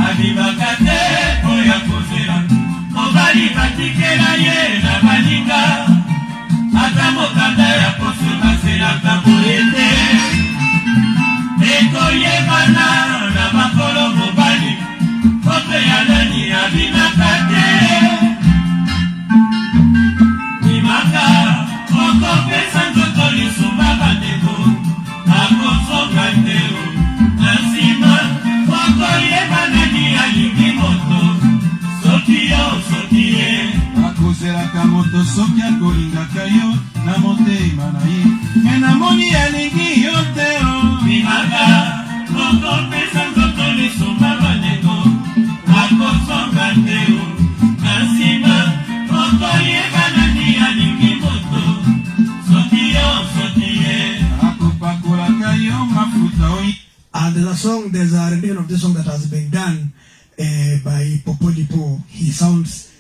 Abibakate oya kozela mobali batikela ye na baninga ata mokanda ya poso bazelaka boye te ekoyebana na makolo mobali kote ya nani abibakate bimaka okopesa nzoto lisumba bandeko akozonga teo na nsima okoyebana akozelaka moto soki akolingaka yo na motema na ye me namoni alingi yo te bimaka okopesa nzoto lisumba bandeko akozonga te na nsima okoyebana ni alingi moto soki ye akopakolaka yo mafuta oyi. And there's a song, there's a rendition of this song that has been done by Popolipo. He sounds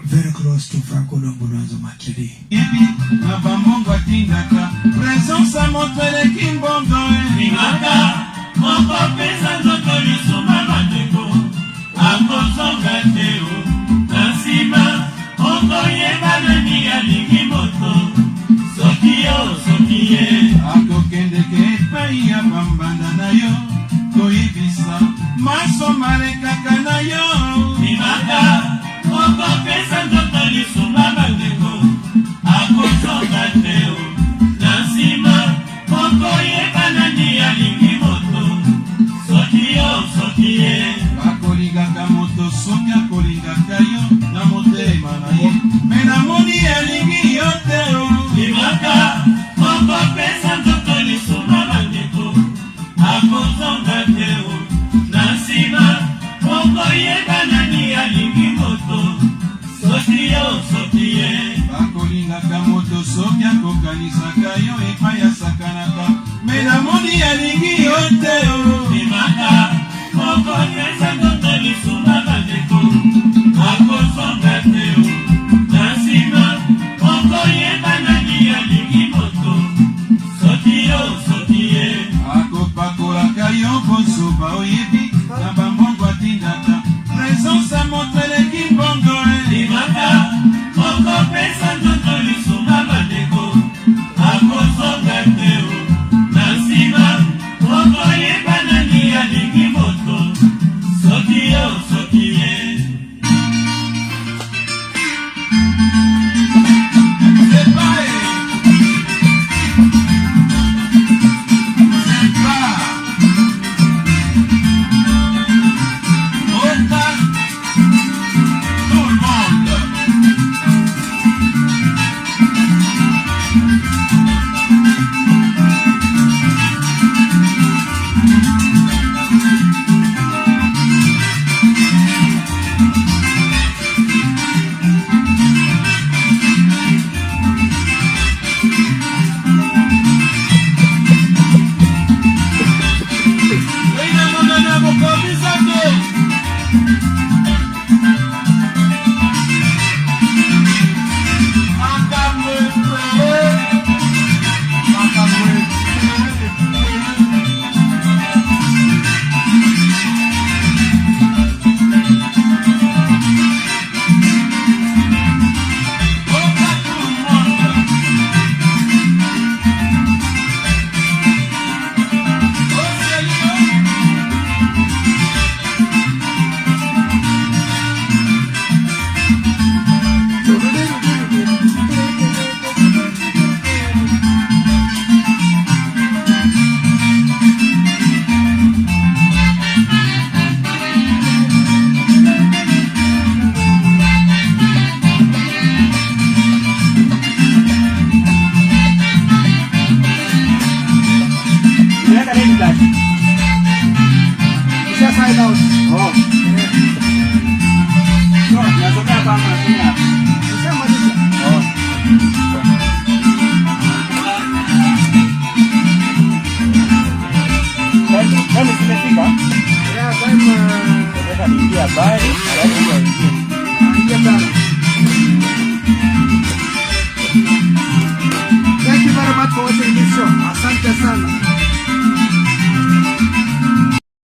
very close to Franco Luambo Makiadi. Na bamongo tindaka presence motere kimbongo bimaka moko pesa nzoto lisuma bandeko akozonga teo na nsima okoyebana ni alingi moto soki ye akokendeke epai ya bambanda na yo koyebisa maso malekaka na yo bimaka okopesa nzoto lisumba bandeko akozonga teo na nsima okoyebana ni alingi moto soki ye akolingaka moto soki akolingaka yo na motema na ye me namoni alingi yo teo bimaka okopesa nzoto lisumba bandeko akozonga teo na nsima okoyebana ni alingi moto soki ye bakolingaka moto soki akokanisaka yo epai asakanaka me namoni alingi yo teo bimaka okopesa nzoto lisumba bandeko akozonga teo na nsima okoyebana ni alingi moto soki ye akopakolaka yo bosoba oyebi na bambongo atindaka presence moteleki mbongo bimaka okopesa nzoto lisumba bandeko akozonga teo na nsima okoyebana ni alingi moto ride out. Oh. So, nasomea hapa ama nasomea hapa? Nishamaliza. Oh.